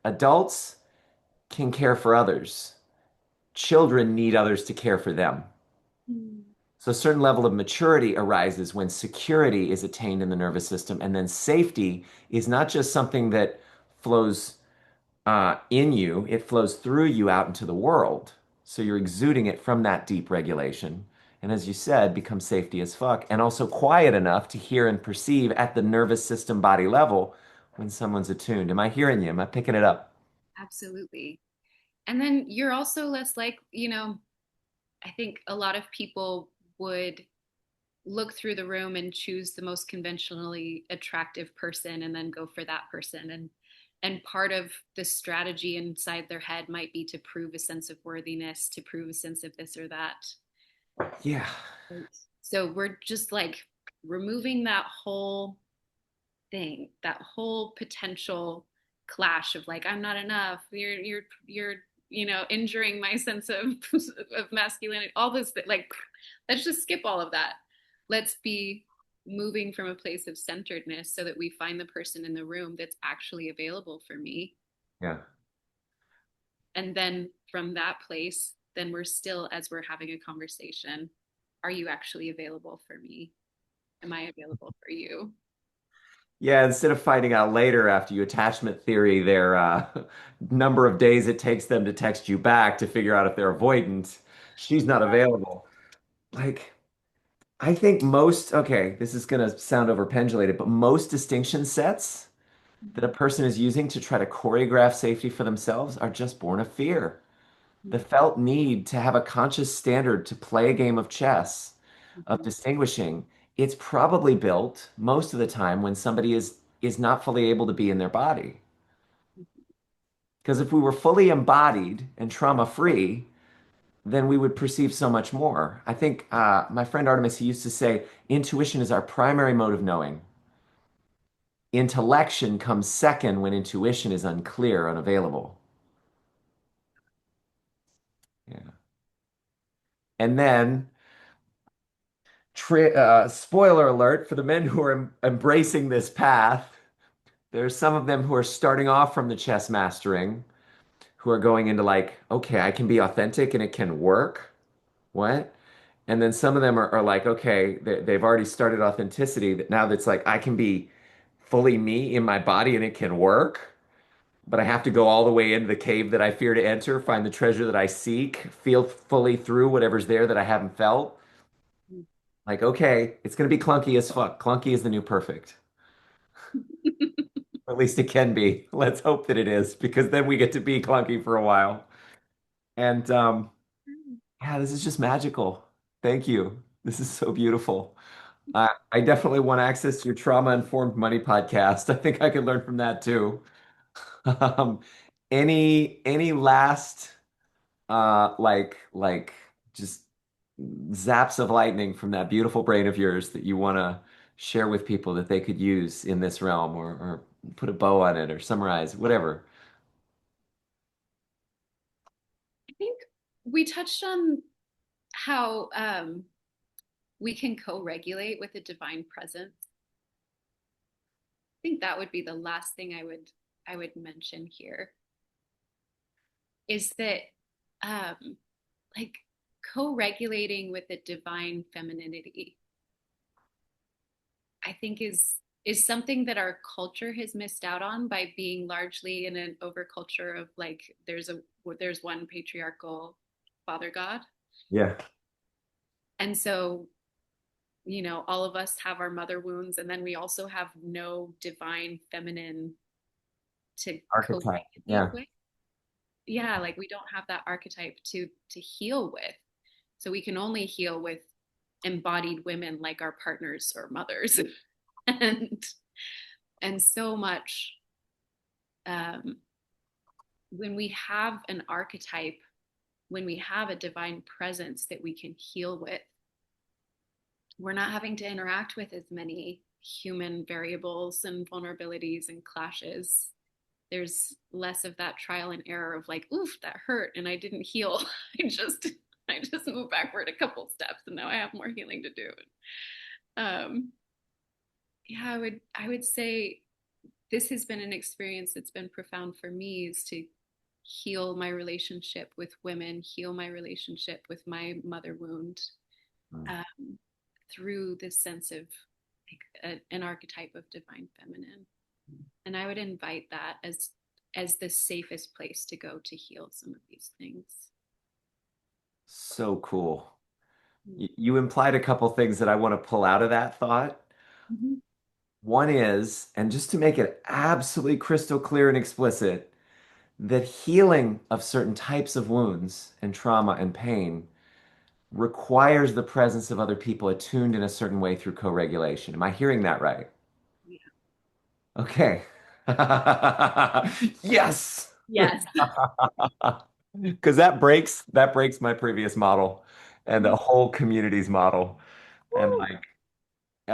adults can care for others. Children need others to care for them. Mm. So a certain level of maturity arises when security is attained in the nervous system, and then safety is not just something that flows in you, it flows through you out into the world. So you're exuding it from that deep regulation. And as you said, become safety as fuck and also quiet enough to hear and perceive at the nervous system body level when someone's attuned. Am I hearing you? Am I picking it up? Absolutely. And then you're also less like, I think a lot of people would look through the room and choose the most conventionally attractive person and then go for that person. And part of the strategy inside their head might be to prove a sense of worthiness, to prove a sense of this or that. Yeah. Right. So we're just like removing that whole thing, that whole potential clash of like, I'm not enough. You're injuring my sense of of masculinity. All this, like, let's just skip all of that. Let's be moving from a place of centeredness so that we find the person in the room that's actually available for me. Yeah. And then from that place, then we're still, as we're having a conversation, are you actually available for me? Am I available for you? Yeah, instead of finding out later after you attachment theory their number of days it takes them to text you back to figure out if they're avoidant, she's not available. Like, I think okay, this is going to sound overpendulated, but most distinction sets that a person is using to try to choreograph safety for themselves are just born of fear. The felt need to have a conscious standard to play a game of chess, of distinguishing, it's probably built most of the time when somebody is not fully able to be in their body. Because if we were fully embodied and trauma free, then we would perceive so much more. I think my friend Artemis, he used to say, intuition is our primary mode of knowing. Intellection comes second when intuition is unclear, unavailable. Yeah. And then, spoiler alert for the men who are embracing this path, there's some of them who are starting off from the chess mastering, who are going into like, okay, I can be authentic and it can work. What? And then some of them are like, okay, they've already started authenticity. That now that's like, I can be fully me in my body and it can work. But I have to go all the way into the cave that I fear to enter, find the treasure that I seek, feel fully through whatever's there that I haven't felt. Like, okay, it's going to be clunky as fuck. Clunky is the new perfect. Or at least it can be. Let's hope that it is, because then we get to be clunky for a while. And yeah, this is just magical. Thank you. This is so beautiful. I definitely want access to your trauma-informed money podcast. I think I could learn from that too. Um, any last like just zaps of lightning from that beautiful brain of yours that you want to share with people that they could use in this realm or put a bow on it or summarize, whatever. I think we touched on how we can co-regulate with a divine presence. I think that would be the last thing I would mention here is that um, like co-regulating with a divine femininity, I think is something that our culture has missed out on by being largely in an overculture of like there's one patriarchal father god. Yeah. And so all of us have our mother wounds, and then we also have no divine feminine to Archetype. co-regulate Yeah. with. Yeah, like we don't have that archetype to heal with. So we can only heal with embodied women like our partners or mothers. and and so much um, when we have an archetype, when we have a divine presence that we can heal with, we're not having to interact with as many human variables and vulnerabilities and clashes. There's less of that trial and error of like, oof, that hurt and I didn't heal. I just I just moved backward a couple steps and now I have more healing to do. Um, yeah, I would say this has been an experience that's been profound for me is to heal my relationship with women, heal my relationship with my mother wound, Mm. um, through this sense of like an archetype of divine feminine. And I would invite that as the safest place to go to heal some of these things. So cool. You implied a couple things that I want to pull out of that thought. Mhm. One is, and just to make it absolutely crystal clear and explicit, that healing of certain types of wounds and trauma and pain requires the presence of other people attuned in a certain way through co-regulation. Am I hearing that right? Yeah. Okay. Yes. Yes. Because that breaks my previous model and the whole community's model. And like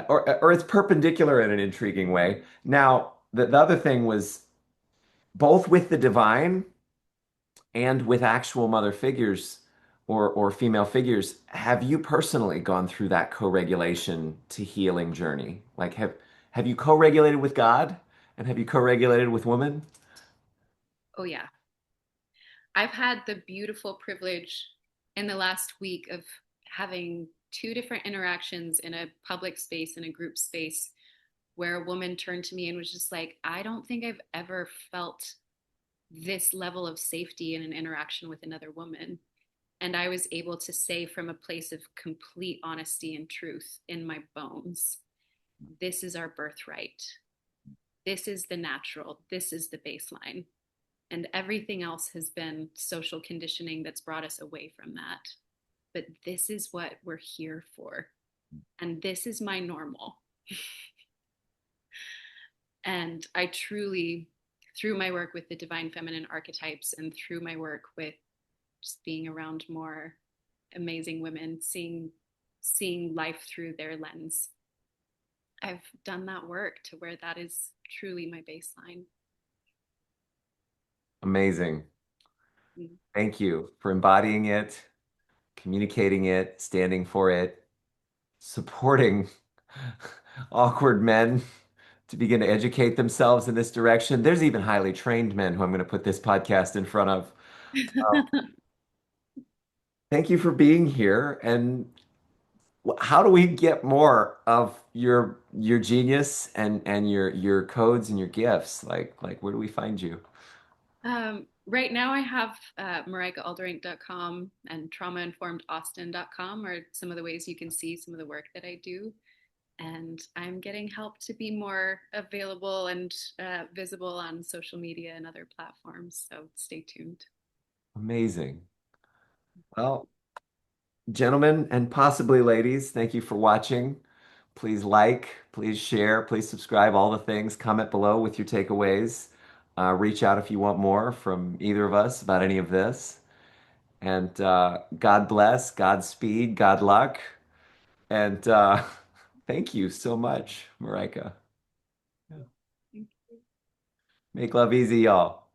or it's perpendicular in an intriguing way. Now, the other thing was both with the divine and with actual mother figures or female figures, have you personally gone through that co-regulation to healing journey? Like have you co-regulated with God and have you co-regulated with women? Oh yeah. I've had the beautiful privilege in the last week of having two different interactions in a public space, in a group space, where a woman turned to me and was just like, I don't think I've ever felt this level of safety in an interaction with another woman. And I was able to say from a place of complete honesty and truth in my bones, this is our birthright. This is the natural. This is the baseline. And everything else has been social conditioning that's brought us away from that. But this is what we're here for. And this is my normal. And I truly, through my work with the divine feminine archetypes and through my work with just being around more amazing women, seeing life through their lens, I've done that work to where that is truly my baseline. Amazing. Mm. Thank you for embodying it, communicating it, standing for it, supporting awkward men to begin to educate themselves in this direction. There's even highly trained men who I'm going to put this podcast in front of. Thank you for being here. And how do we get more of your genius and your codes and your gifts? Like where do we find you? Right now, I have marikaalderink.com and traumainformedaustin.com are some of the ways you can see some of the work that I do. And I'm getting help to be more available and visible on social media and other platforms. So stay tuned. Amazing. Well, gentlemen and possibly ladies, thank you for watching. Please like, please share, please subscribe, all the things. Comment below with your takeaways. Reach out if you want more from either of us about any of this. And God bless, Godspeed, God luck. And thank you so much, Marika. Thank you. Make love easy, y'all.